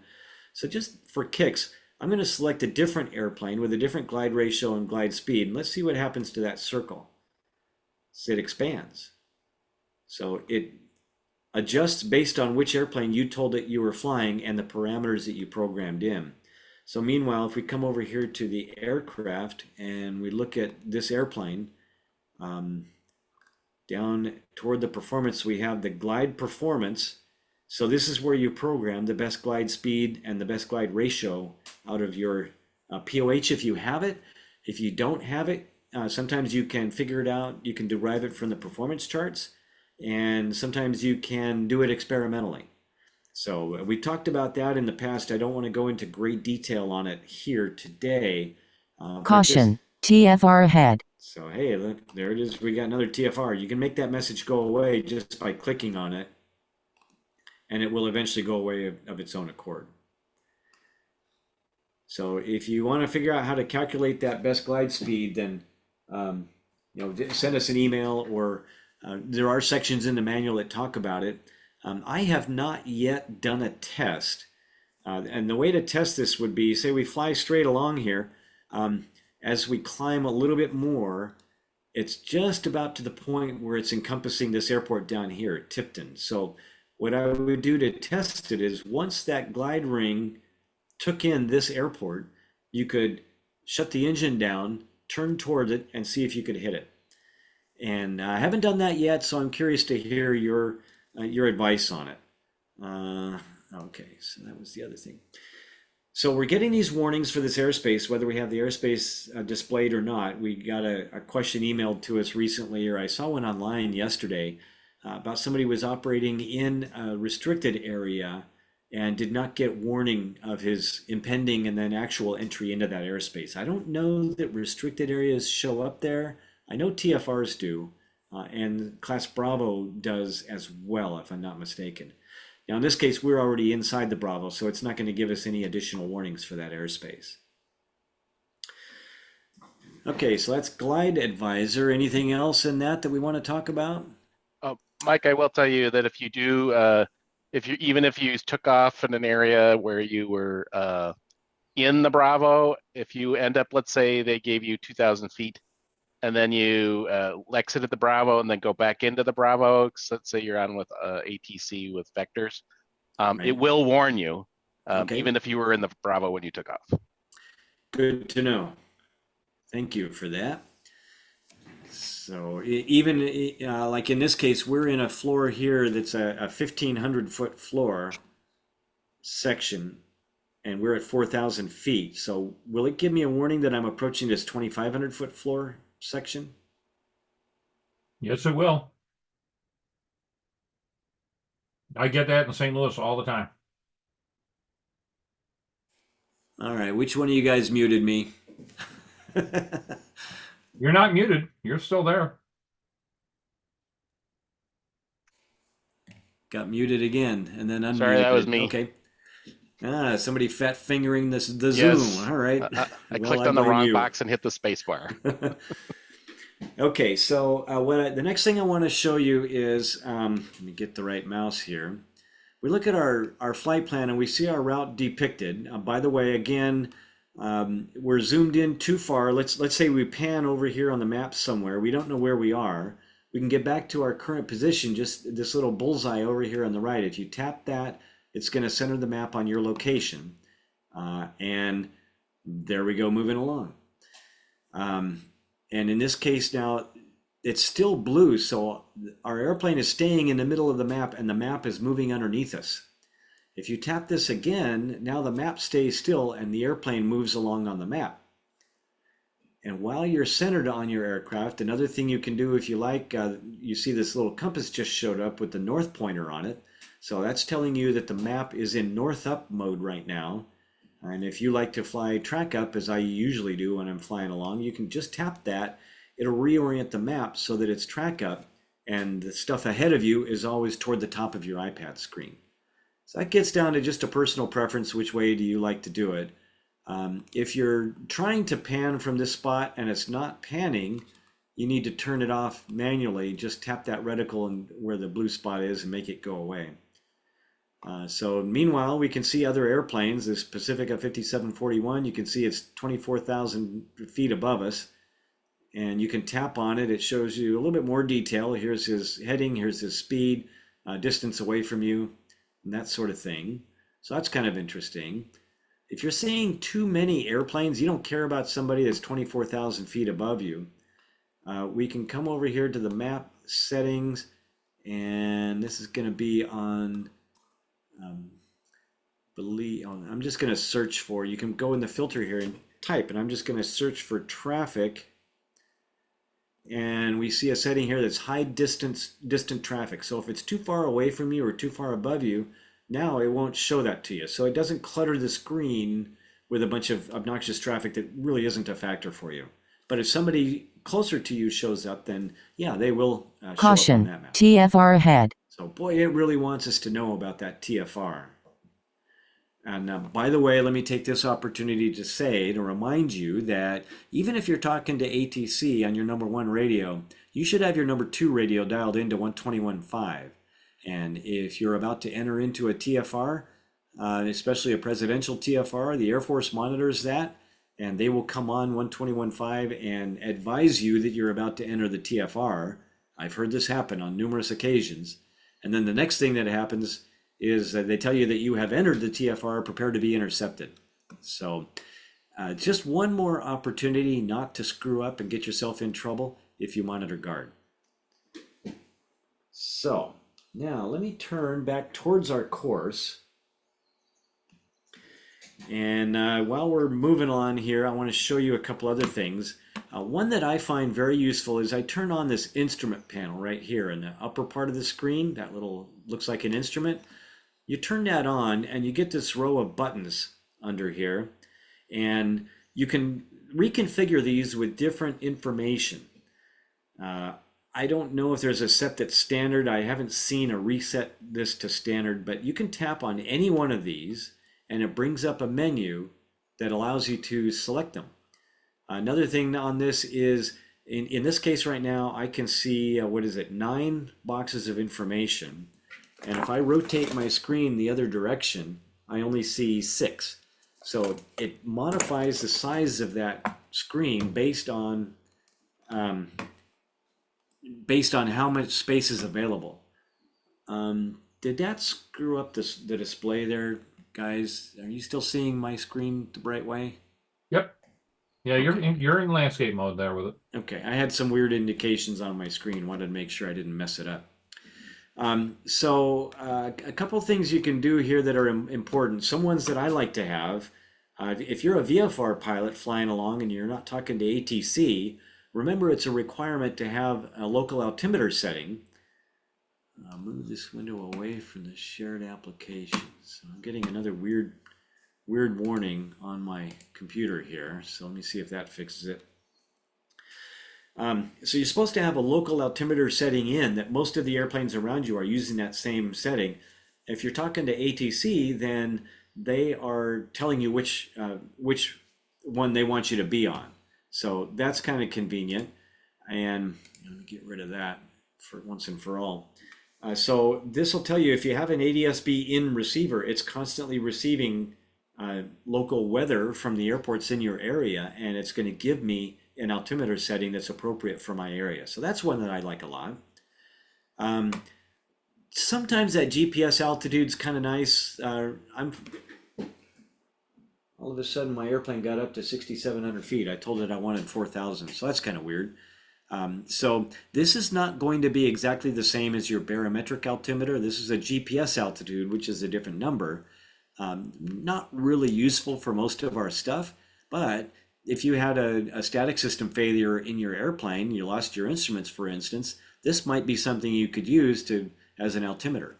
So just for kicks, I'm going to select a different airplane with a different glide ratio and glide speed. And let's see what happens to that circle. So it expands. So it adjusts based on which airplane you told it you were flying and the parameters that you programmed in. So meanwhile, if we come over here to the aircraft and we look at this airplane, down toward the performance, we have the glide performance. So this is where you program the best glide speed and the best glide ratio out of your POH if you have it. If you don't have it, sometimes you can figure it out. You can derive it from the performance charts, and sometimes you can do it experimentally. So we talked about that in the past. I don't want to go into great detail on it here today. Caution, TFR ahead. So hey, look, there it is. We got another TFR. You can make that message go away just by clicking on it, and it will eventually go away of its own accord. So if you want to figure out how to calculate that best glide speed, then send us an email, or there are sections in the manual that talk about it. I have not yet done a test, and the way to test this would be, say we fly straight along here. As we climb a little bit more, it's just about to the point where it's encompassing this airport down here at Tipton. So what I would do to test it is, once that glide ring took in this airport, you could shut the engine down, turn toward it, and see if you could hit it. And I haven't done that yet, so I'm curious to hear your advice on it. Okay, so that was the other thing. So we're getting these warnings for this airspace, whether we have the airspace displayed or not. We got a question emailed to us recently, or I saw one online yesterday, about somebody who was operating in a restricted area and did not get warning of his impending and then actual entry into that airspace. I don't know that restricted areas show up there. I know TFRs do, and Class Bravo does as well, if I'm not mistaken. Now, in this case, we're already inside the Bravo, so it's not going to give us any additional warnings for that airspace. Okay, so that's Glide Advisor. Anything else in that we want to talk about? Mike, I will tell you that if you do, even if you took off in an area where you were in the Bravo, if you end up, let's say they gave you 2,000 feet, and then you exited the Bravo and then go back into the Bravo, let's say you're on with ATC with vectors, Right. it will warn you, Okay. even if you were in the Bravo when you took off. Good to know. Thank you for that. So even like in this case, we're in a floor here that's a 1,500 foot floor section, and we're at 4,000 feet. So will it give me a warning that I'm approaching this 2,500 foot floor section? Yes, it will. I get that in St. Louis all the time. All right, which one of you guys muted me? You're not muted. You're still there. Got muted again, and then unmuted. Sorry, that was me. Okay. Somebody fat fingering the Yes. Zoom. All right. I Well, clicked on the blame wrong you. box and hit the space bar. Okay, so the next thing I want to show you is, let me get the right mouse here. We look at our flight plan and we see our route depicted. By the way, again, we're zoomed in too far. Let's say we pan over here on the map somewhere. We don't know where we are. We can get back to our current position, just this little bullseye over here on the right. If you tap that, it's going to center the map on your location. And there we go, moving along. And in this case now, it's still blue, so our airplane is staying in the middle of the map and the map is moving underneath us. If you tap this again, now the map stays still and the airplane moves along on the map. And while you're centered on your aircraft, another thing you can do if you like, you see this little compass just showed up with the north pointer on it. So that's telling you that the map is in north up mode right now. And if you like to fly track up, as I usually do when I'm flying along, you can just tap that. It'll reorient the map so that it's track up and the stuff ahead of you is always toward the top of your iPad screen. So that gets down to just a personal preference. Which way do you like to do it? If you're trying to pan from this spot and it's not panning, you need to turn it off manually. Just tap that reticle and where the blue spot is and make it go away. So meanwhile, we can see other airplanes. This Pacifica 5741, you can see it's 24,000 feet above us. and you can tap on it. It shows you a little bit more detail. Here's his heading, here's his speed, distance away from you, and that sort of thing. So that's kind of interesting. If you're seeing too many airplanes, you don't care about somebody that's 24,000 feet above you, we can come over here to the map settings, and this is going to be on, I'm just going to search for, you can go in the filter here and type, and I'm just going to search for traffic. And we see a setting here that's high distant traffic. So if it's too far away from you or too far above you, now it won't show that to you. So it doesn't clutter the screen with a bunch of obnoxious traffic that really isn't a factor for you. But if somebody closer to you shows up, then yeah, they will show up on Caution, that map. TFR ahead. So boy, it really wants us to know about that TFR. And by the way, let me take this opportunity to remind you that even if you're talking to ATC on your number 1 radio, you should have your number 2 radio dialed into 121.5. And if you're about to enter into a TFR, especially a presidential TFR, the Air Force monitors that, and they will come on 121.5 and advise you that you're about to enter the TFR. I've heard this happen on numerous occasions. And then the next thing that happens is they tell you that you have entered the TFR, prepare to be intercepted. So just one more opportunity not to screw up and get yourself in trouble if you monitor guard. So now let me turn back towards our course. And while we're moving on here, I want to show you a couple other things. One that I find very useful is I turn on this instrument panel right here in the upper part of the screen. That little looks like an instrument. You turn that on and you get this row of buttons under here, and you can reconfigure these with different information. I don't know if there's a set that's standard. I haven't seen a reset this to standard, but you can tap on any one of these and it brings up a menu that allows you to select them. Another thing on this is, in this case right now, I can see, 9 boxes of information. And if I rotate my screen the other direction, I only see 6. So it modifies the size of that screen based on how much space is available. Did that screw up the display there, guys? Are you still seeing my screen the right way? Yep. Yeah, Okay. you're in landscape mode there with it. Okay, I had some weird indications on my screen. Wanted to make sure I didn't mess it up. A couple things you can do here that are important. Some ones that I like to have. If you're a VFR pilot flying along and you're not talking to ATC, remember it's a requirement to have a local altimeter setting. I'll move this window away from the shared applications. So I'm getting another weird warning on my computer here. So let me see if that fixes it. So you're supposed to have a local altimeter setting in that most of the airplanes around you are using that same setting. If you're talking to ATC, then they are telling you which one they want you to be on. So that's kind of convenient. And let me get rid of that for once and for all. So this will tell you if you have an ADS-B in receiver, it's constantly receiving local weather from the airports in your area, and it's going to give me an altimeter setting that's appropriate for my area. So that's one that I like a lot. Sometimes that GPS altitude's kind of nice. All of a sudden my airplane got up to 6,700 feet. I told it I wanted 4,000, so that's kind of weird. So this is not going to be exactly the same as your barometric altimeter. This is a GPS altitude, which is a different number. Not really useful for most of our stuff, but if you had a static system failure in your airplane, you lost your instruments, for instance, this might be something you could use as an altimeter.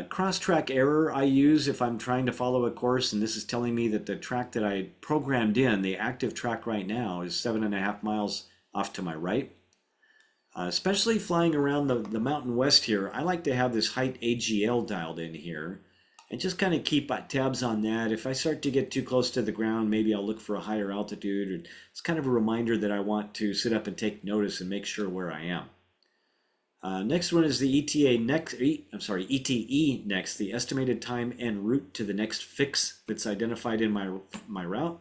Cross-track error I use if I'm trying to follow a course, and this is telling me that the track that I programmed in, the active track right now, is 7.5 miles off to my right. Especially flying around the Mountain West here, I like to have this height AGL dialed in here and just kind of keep tabs on that. If I start to get too close to the ground, maybe I'll look for a higher altitude. It's kind of a reminder that I want to sit up and take notice and make sure where I am. Next one is the ETE next, the estimated time en route to the next fix that's identified in my route.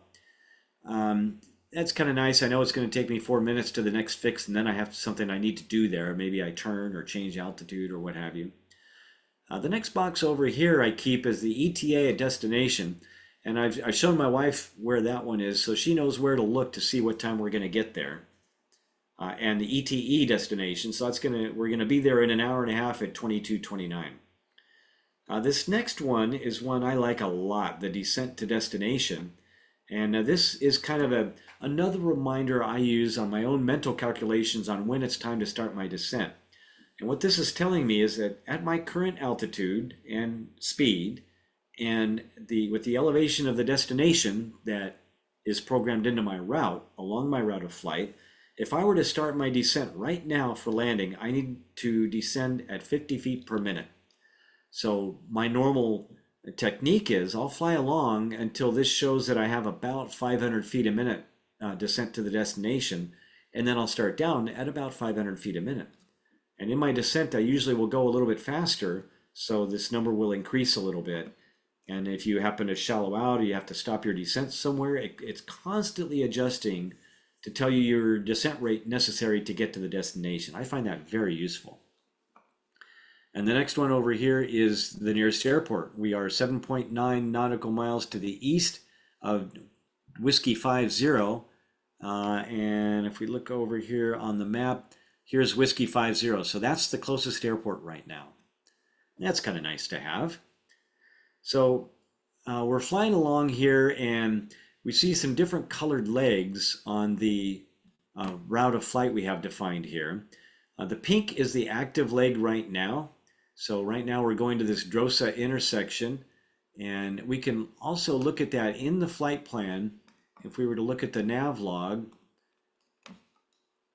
that's kind of nice. I know it's going to take me 4 minutes to the next fix, and then I have something I need to do there. Maybe I turn or change altitude or what have you. The next box over here I keep is the ETA at destination. And I've shown my wife where that one is, so she knows where to look to see what time we're going to get there. And the ETE destination, so we're gonna be there in an hour and a half at 22:29. This next one is one I like a lot, the descent to destination. And this is kind of another reminder I use on my own mental calculations on when it's time to start my descent. And what this is telling me is that at my current altitude and speed, and with the elevation of the destination that is programmed into my route, along my route of flight, if I were to start my descent right now for landing, I need to descend at 50 feet per minute. So my normal technique is I'll fly along until this shows that I have about 500 feet a minute descent to the destination, and then I'll start down at about 500 feet a minute. And in my descent, I usually will go a little bit faster, so this number will increase a little bit. And if you happen to shallow out or you have to stop your descent somewhere, it's constantly adjusting to tell you your descent rate necessary to get to the destination. I find that very useful. And the next one over here is the nearest airport. We are 7.9 nautical miles to the east of Whiskey 50. And if we look over here on the map, here's Whiskey 50. So that's the closest airport right now. That's kind of nice to have. So we're flying along here, and we see some different colored legs on the route of flight we have defined here. The pink is the active leg right now. So right now we're going to this Drosa intersection, and we can also look at that in the flight plan. If we were to look at the nav log,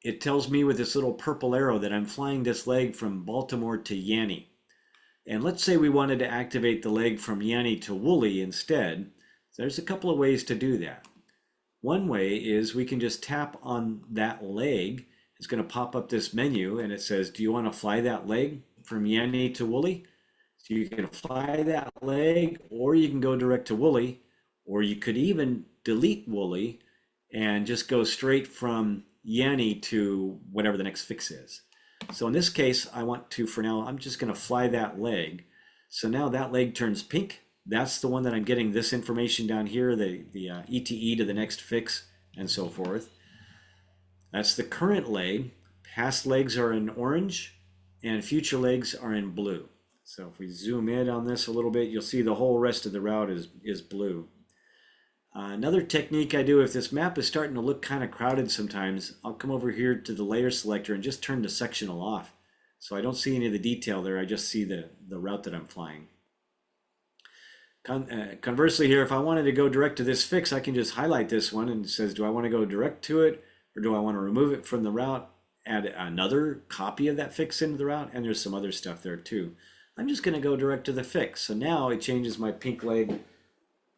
it tells me with this little purple arrow that I'm flying this leg from Baltimore to Yanny. And let's say we wanted to activate the leg from Yanny to Woolly instead. There's a couple of ways to do that. One way is we can just tap on that leg. It's going to pop up this menu, and it says, do you want to fly that leg from Yanny to Woolly? So you can fly that leg, or you can go direct to Woolly, or you could even delete Woolly and just go straight from Yanny to whatever the next fix is. So in this case, I want to, for now, I'm just going to fly that leg. So now that leg turns pink. That's the one that I'm getting this information down here, the ETE to the next fix and so forth. That's the current leg. Past legs are in orange and future legs are in blue. So if we zoom in on this a little bit, you'll see the whole rest of the route is blue. Another technique I do, if this map is starting to look kind of crowded sometimes, I'll come over here to the layer selector and just turn the sectional off. So I don't see any of the detail there, I just see the route that I'm flying. Conversely here, if I wanted to go direct to this fix, I can just highlight this one and it says, do I want to go direct to it, or do I want to remove it from the route, add another copy of that fix into the route, and there's some other stuff there too. I'm just going to go direct to the fix. So now it changes my pink leg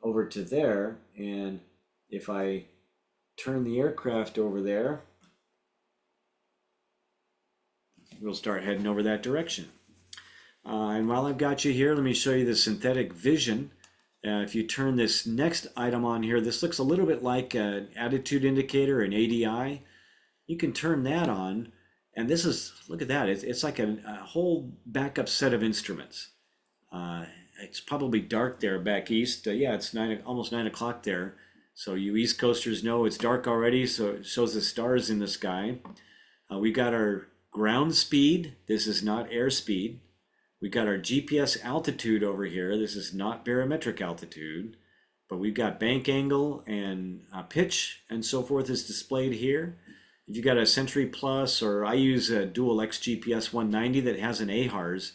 over to there, and if I turn the aircraft over there, we'll start heading over that direction. And while I've got you here, let me show you the synthetic vision. If you turn this next item on here, this looks a little bit like an attitude indicator, an ADI. You can turn that on, and this is, look at that, it's like a whole backup set of instruments. It's probably dark there back east. Yeah, it's almost 9 o'clock there. So you East Coasters know it's dark already, so it shows the stars in the sky. We've got our ground speed. This is not airspeed. We've got our GPS altitude over here. This is not barometric altitude, but we've got bank angle and pitch and so forth is displayed here. If you've got a Century Plus, or I use a Dual X GPS 190 that has an AHRS,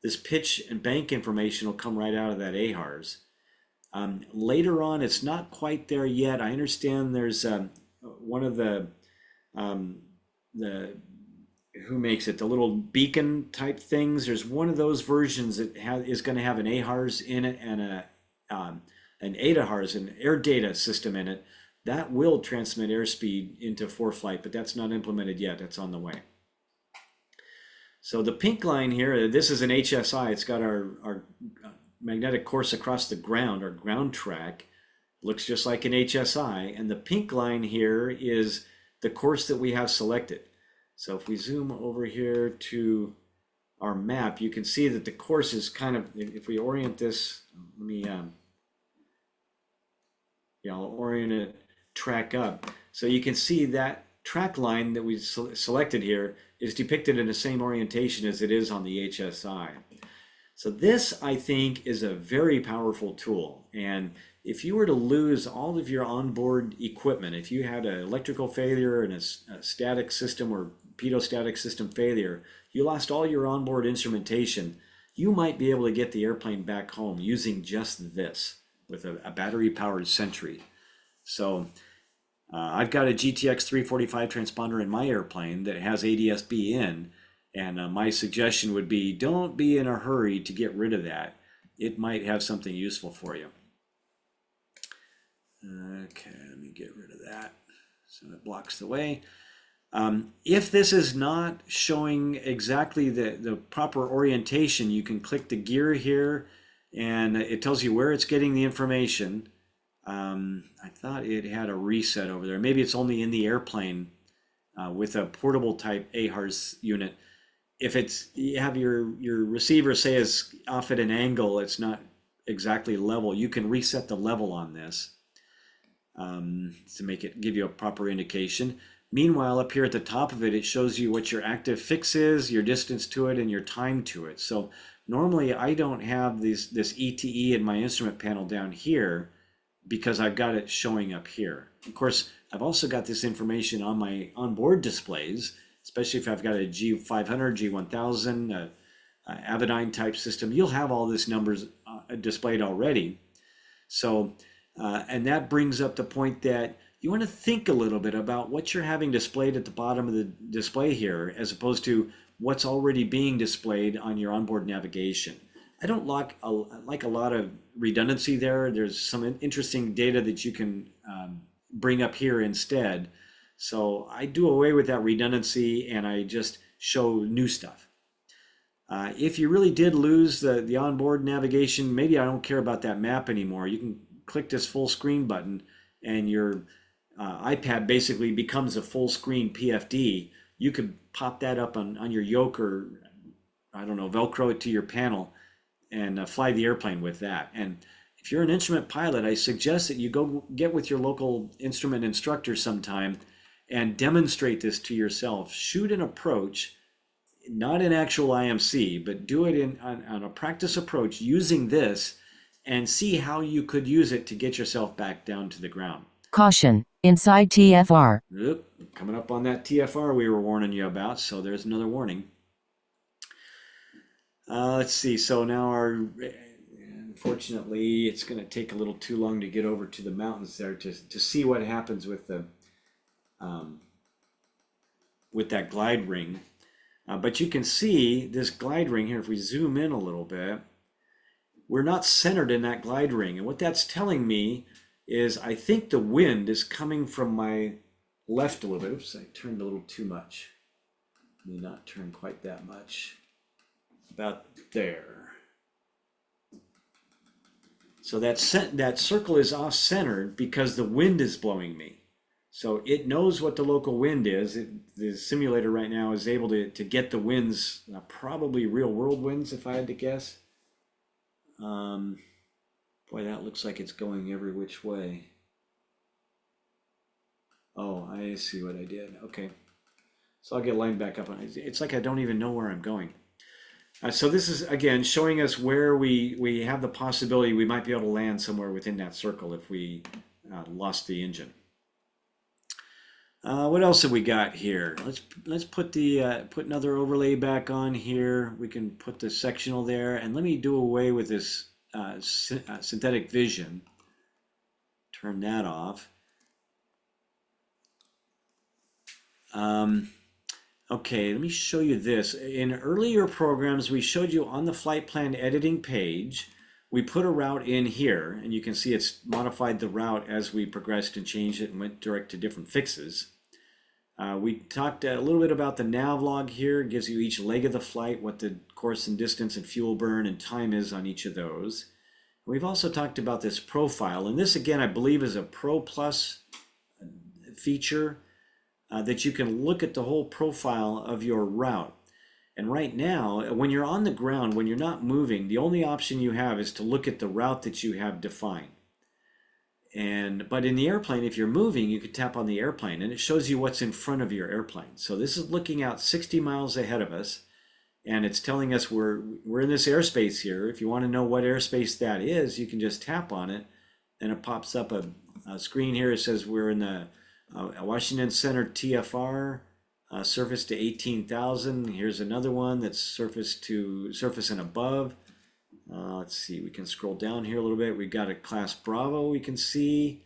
this pitch and bank information will come right out of that AHRS. Later on, it's not quite there yet. I understand there's one of the who makes it, the little beacon type things. There's one of those versions that is going to have an AHRS in it and an ADAHRS, an air data system in it. That will transmit airspeed into ForeFlight, but that's not implemented yet. That's on the way. So the pink line here, this is an HSI. It's got our magnetic course across the ground, our ground track. Looks just like an HSI, and the pink line here is the course that we have selected. So if we zoom over here to our map, you can see that the course is kind of, if we orient this, let me, I'll orient it track up. So you can see that track line that we selected here is depicted in the same orientation as it is on the HSI. So this, I think, is a very powerful tool. And if you were to lose all of your onboard equipment, if you had an electrical failure and a static system or pedostatic system failure, you lost all your onboard instrumentation, you might be able to get the airplane back home using just this with a battery-powered Sentry. So I've got a GTX 345 transponder in my airplane that has ADS-B in, and my suggestion would be don't be in a hurry to get rid of that. It might have something useful for you. Okay, let me get rid of that so it blocks the way. If this is not showing exactly the proper orientation, you can click the gear here and it tells you where it's getting the information. I thought it had a reset over there. Maybe it's only in the airplane with a portable type AHRS unit. If it's, you have your receiver say is off at an angle, it's not exactly level, you can reset the level on this to make it give you a proper indication. Meanwhile, up here at the top of it, it shows you what your active fix is, your distance to it, and your time to it. So normally I don't have this ETE in my instrument panel down here because I've got it showing up here. Of course, I've also got this information on my onboard displays, especially if I've got a G500, G1000, Avidyne type system. You'll have all this numbers displayed already. So, and that brings up the point that you want to think a little bit about what you're having displayed at the bottom of the display here, as opposed to what's already being displayed on your onboard navigation. I don't like a lot of redundancy there. There's some interesting data that you can bring up here instead. So I do away with that redundancy and I just show new stuff. If you really did lose the onboard navigation, maybe I don't care about that map anymore. You can click this full screen button and your iPad basically becomes a full screen PFD. You could pop that up on your yoke or, I don't know, Velcro it to your panel and fly the airplane with that. And if you're an instrument pilot, I suggest that you go get with your local instrument instructor sometime and demonstrate this to yourself. Shoot an approach, not an actual IMC, but do it on a practice approach using this and see how you could use it to get yourself back down to the ground. Caution, inside TFR. Oop, coming up on that TFR we were warning you about, so there's another warning. Let's see, so now unfortunately, it's going to take a little too long to get over to the mountains there to see what happens with that glide ring. But you can see this glide ring here, if we zoom in a little bit, we're not centered in that glide ring. And what that's telling me is I think the wind is coming from my left a little bit. Oops, I turned a little too much. Let me not turn quite that much. About there. So that circle is off-centered because the wind is blowing me. So it knows what the local wind is. The simulator right now is able to get the winds, probably real world winds if I had to guess. Boy, that looks like it's going every which way. Oh, I see what I did. Okay. So I'll get lined back up on it. It's like I don't even know where I'm going. So this is, again, showing us where we have the possibility we might be able to land somewhere within that circle if we lost the engine. What else have we got here? Let's put put another overlay back on here. We can put the sectional there, and let me do away with this synthetic vision. Turn that off. Okay, let me show you this. In earlier programs, we showed you on the flight plan editing page, we put a route in here, and you can see it's modified the route as we progressed and changed it and went direct to different fixes. We talked a little bit about the nav log here. It gives you each leg of the flight, what the course and distance and fuel burn and time is on each of those. We've also talked about this profile, and this again, I believe, is a Pro Plus feature that you can look at the whole profile of your route. And right now, when you're on the ground, when you're not moving, the only option you have is to look at the route that you have defined. But in the airplane, if you're moving, you can tap on the airplane and it shows you what's in front of your airplane. So this is looking out 60 miles ahead of us, and it's telling us we're in this airspace here. If you want to know what airspace that is, you can just tap on it, and it pops up a screen here. It says we're in the Washington Center TFR. Surface to 18,000. Here's another one that's surface and above. Let's see, we can scroll down here a little bit. We've got a class Bravo we can see,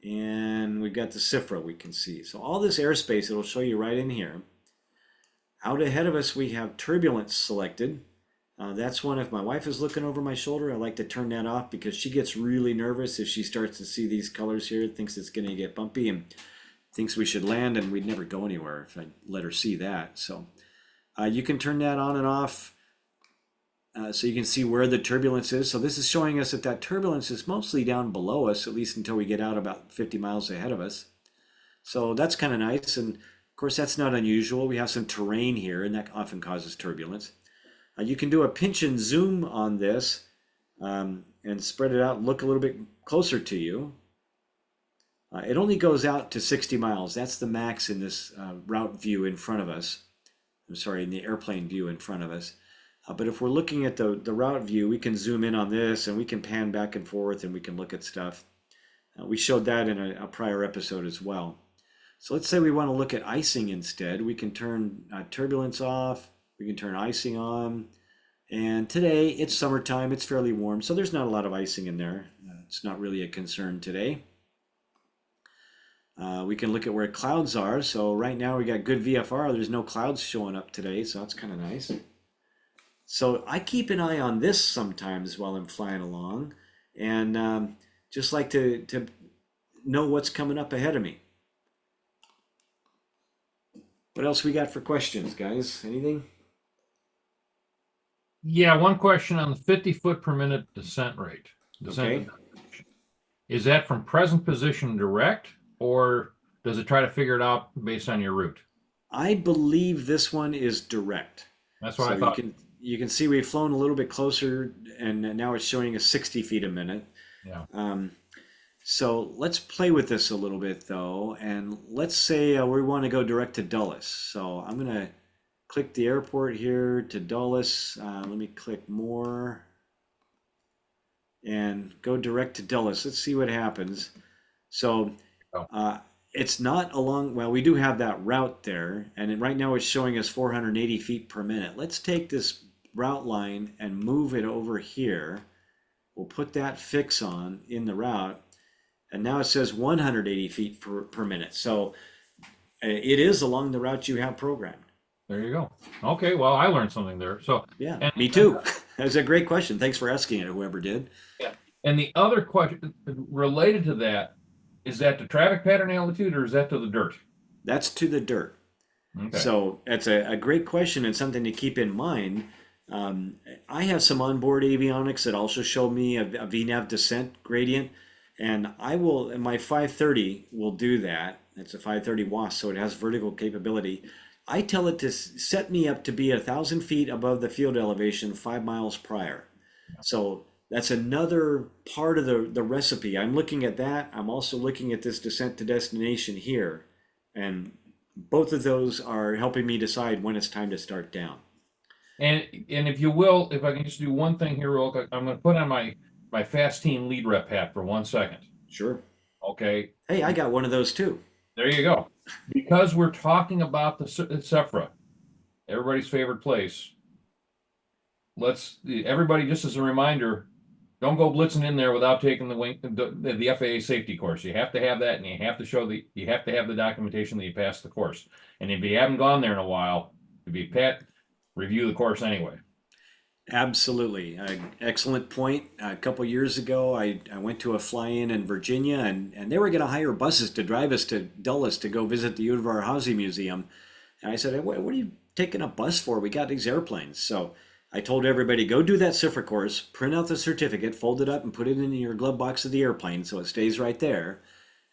and we've got the CIFRA we can see. So all this airspace, it'll show you right in here. Out ahead of us, we have turbulence selected. That's one, if my wife is looking over my shoulder, I like to turn that off because she gets really nervous if she starts to see these colors here, thinks it's going to get bumpy, and thinks we should land, and we'd never go anywhere if I let her see that. So you can turn that on and off so you can see where the turbulence is. So this is showing us that turbulence is mostly down below us, at least until we get out about 50 miles ahead of us. So that's kind of nice. And of course, that's not unusual. We have some terrain here, and that often causes turbulence. You can do a pinch and zoom on this and spread it out, look a little bit closer to you. It only goes out to 60 miles. That's the max in this route view in front of us. I'm sorry, in the airplane view in front of us. But if we're looking at the route view, we can zoom in on this and we can pan back and forth and we can look at stuff. We showed that in a prior episode as well. So let's say we want to look at icing instead. We can turn turbulence off. We can turn icing on. And today, it's summertime. It's fairly warm, so there's not a lot of icing in there. It's not really a concern today. We can look at where clouds are. So right now we got good VFR. There's no clouds showing up today, so that's kind of nice. So I keep an eye on this sometimes while I'm flying along, and just like to know what's coming up ahead of me. What else we got for questions, guys? Anything? Yeah, one question on the 50 foot per minute descent rate. Okay. Is that from present position direct, or does it try to figure it out based on your route? I believe this one is direct. That's what So I thought. you can see we've flown a little bit closer, and now it's showing us 60 feet a minute. Yeah. So let's play with this a little bit though, and let's say we want to go direct to Dulles. So I'm going to click the airport here to Dulles. Let me click more and go direct to Dulles. Let's see what happens. So it's not along, well, we do have that route there, and right now it's showing us 480 feet per minute. Let's take this route line and move it over here. We'll put that fix on in the route, and now it says 180 feet per minute. So it is along the route you have programmed. There you go. Okay, well, I learned something there. So yeah, me too. That's a great question. Thanks for asking it, whoever did. Yeah. And the other question related to that, is that the traffic pattern altitude, or is that to the dirt? That's to the dirt. Okay. So that's a great question and something to keep in mind. I have some onboard avionics that also show me a VNAV descent gradient, and my 530 will do that. It's a 530 WASP, so it has vertical capability. I tell it to set me up to be 1,000 feet above the field elevation 5 miles prior. So that's another part of the recipe. I'm looking at that. I'm also looking at this descent to destination here. And both of those are helping me decide when it's time to start down. And if you will, if I can just do one thing here real quick, I'm going to put on my Fast Team lead rep hat for 1 second. Sure. Okay. Hey, I got one of those too. There you go. Because we're talking about the CIFRA, everybody's favorite place. Everybody, just as a reminder, don't go blitzing in there without taking the FAA safety course. You have to have that, and you have to have the documentation that you passed the course. And if you haven't gone there in a while, to be pet, review the course anyway. Absolutely. Excellent point. A couple years ago, I went to a fly-in in Virginia, and they were going to hire buses to drive us to Dulles to go visit the Udvar Hazy Museum. And I said, what are you taking a bus for? We got these airplanes. So I told everybody, go do that CIFR course, print out the certificate, fold it up, and put it in your glove box of the airplane so it stays right there.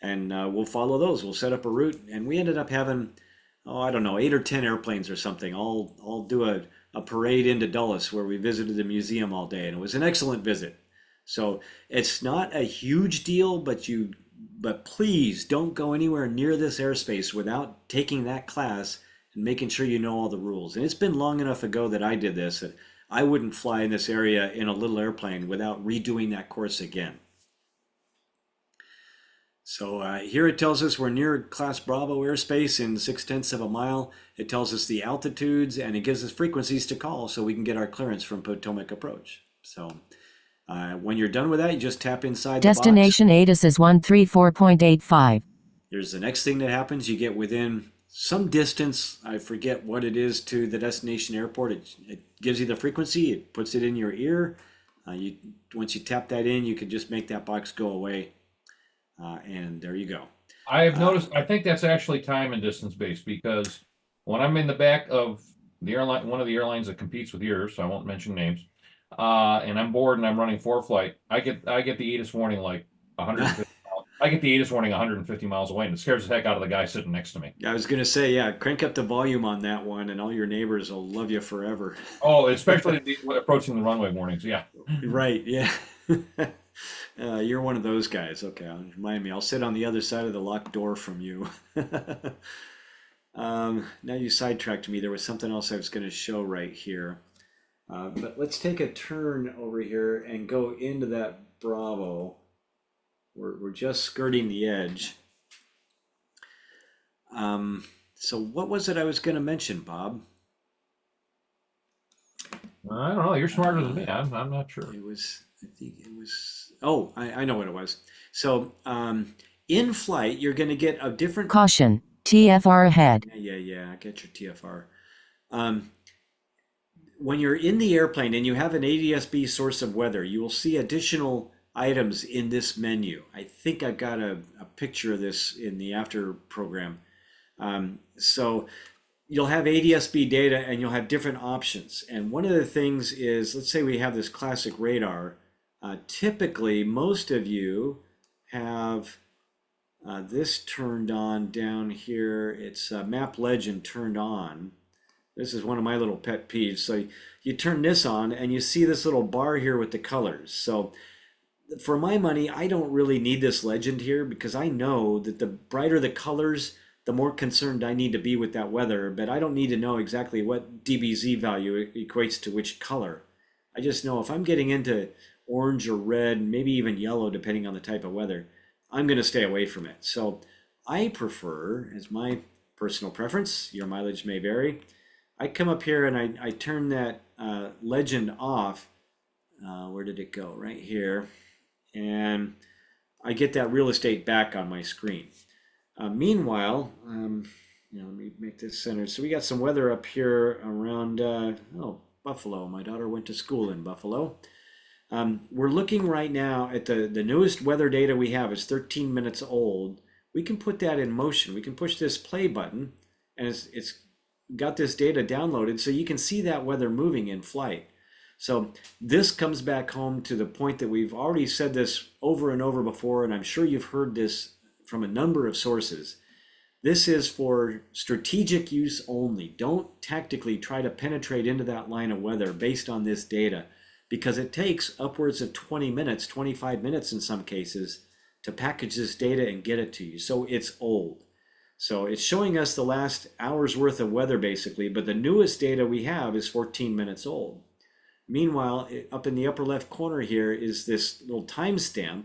And we'll follow those. We'll set up a route. And we ended up having, oh, I don't know, 8 or 10 airplanes or something. I'll do a parade into Dulles where we visited the museum all day. And it was an excellent visit. So it's not a huge deal, but please don't go anywhere near this airspace without taking that class and making sure you know all the rules. And it's been long enough ago that I did this that I wouldn't fly in this area in a little airplane without redoing that course again. So here it tells us we're near Class Bravo airspace in 6/10 of a mile. It tells us the altitudes and it gives us frequencies to call so we can get our clearance from Potomac approach. So when you're done with that, you just tap inside the box. Destination ATIS is 134.85. There's the next thing that happens. You get within some distance, I forget what it is, to the destination airport. It gives you the frequency, it puts it in your ear. Once you tap that in, you can just make that box go away. And there you go. I have noticed, I think that's actually time and distance based, because when I'm in the back of the airline, one of the airlines that competes with yours, so I won't mention names, and I'm bored and I'm running ForeFlight, I get the ATIS warning like 150 miles. I get the ATIS warning 150 miles away, and it scares the heck out of the guy sitting next to me. I was going to say, yeah, crank up the volume on that one and all your neighbors will love you forever. Oh, especially approaching the runway warnings. Yeah. Right. Yeah. You're one of those guys. Okay. Remind me, I'll sit on the other side of the locked door from you. Now you sidetracked me. There was something else I was going to show right here. But let's take a turn over here and go into that Bravo. We're just skirting the edge. So what was it I was going to mention, Bob? I don't know. You're smarter than me. I'm not sure. I think it was, oh, I know what it was. So in flight, you're going to get a different. Caution, TFR ahead. Yeah, get your TFR. When you're in the airplane and you have an ADS-B source of weather, you will see additional items in this menu. I think I've got a picture of this in the after program. So you'll have ADS-B data and you'll have different options. And one of the things is, let's say we have this classic radar. Typically, most of you have this turned on down here. It's Map Legend turned on. This is one of my little pet peeves. So you turn this on and you see this little bar here with the colors. So for my money, I don't really need this legend here because I know that the brighter the colors, the more concerned I need to be with that weather, but I don't need to know exactly what DBZ value equates to which color. I just know if I'm getting into orange or red, maybe even yellow, depending on the type of weather, I'm going to stay away from it. So I prefer, as my personal preference, your mileage may vary, I come up here and I turn that legend off. Where did it go? Right here. And I get that real estate back on my screen. Meanwhile, let me make this centered. So we got some weather up here around, Buffalo. My daughter went to school in Buffalo. We're looking right now at the newest weather data we have is 13 minutes old. We can put that in motion. We can push this play button and it's got this data downloaded so you can see that weather moving in flight. So this comes back home to the point that we've already said this over and over before, and I'm sure you've heard this from a number of sources. This is for strategic use only. Don't tactically try to penetrate into that line of weather based on this data, because it takes upwards of 20 minutes, 25 minutes in some cases, to package this data and get it to you. So it's old. So it's showing us the last hour's worth of weather basically, but the newest data we have is 14 minutes old. Meanwhile, up in the upper left corner here is this little timestamp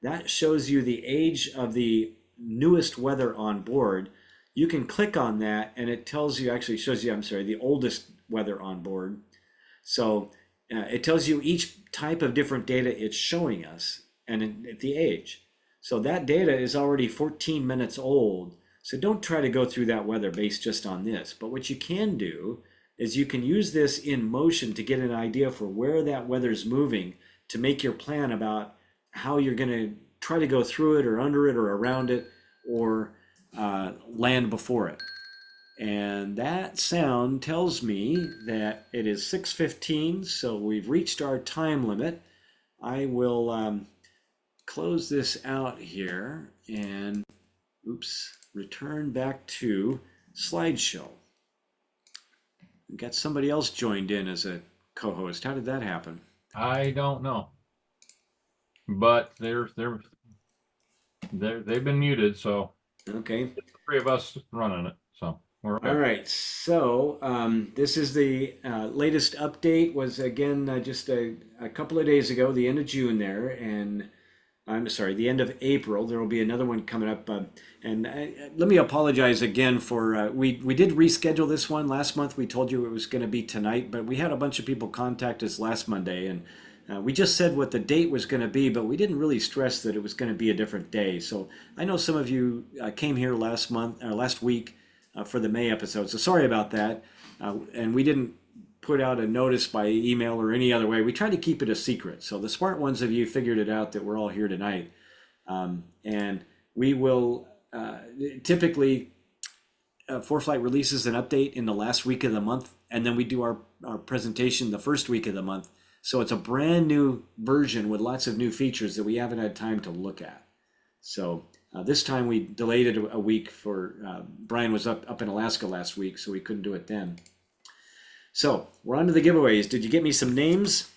that shows you the age of the newest weather on board. You can click on that and it tells you, actually shows you, the oldest weather on board. So it tells you each type of different data it's showing us and the age. So that data is already 14 minutes old. So don't try to go through that weather based just on this. But what you can do is you can use this in motion to get an idea for where that weather's moving to make your plan about how you're going to try to go through it or under it or around it or land before it. And that sound tells me that it is 6:15, so we've reached our time limit. I will close this out here and, oops, return back to slideshow. We got somebody else joined in as a co-host. How did that happen? I don't know. But they've been muted, so Okay. it's the three of us running it. So we're All okay. right. So this is the latest update. Was again just a couple of days ago, the end of June there, and I'm sorry, the end of April. There will be another one coming up. And let me apologize again for we did reschedule this one last month. We told you it was going to be tonight, but we had a bunch of people contact us last Monday, and we just said what the date was going to be, but we didn't really stress that it was going to be a different day. So I know some of you came here last month or last week for the May episode. So sorry about that. And we didn't put out a notice by email or any other way. We tried to keep it a secret. So the smart ones of you figured it out that we're all here tonight. And we will typically, ForeFlight releases an update in the last week of the month, and then we do our presentation the first week of the month. So it's a brand new version with lots of new features that we haven't had time to look at. So this time we delayed it a week for Brian was up in Alaska last week, so we couldn't do it then. So we're on to the giveaways. Did you get me some names?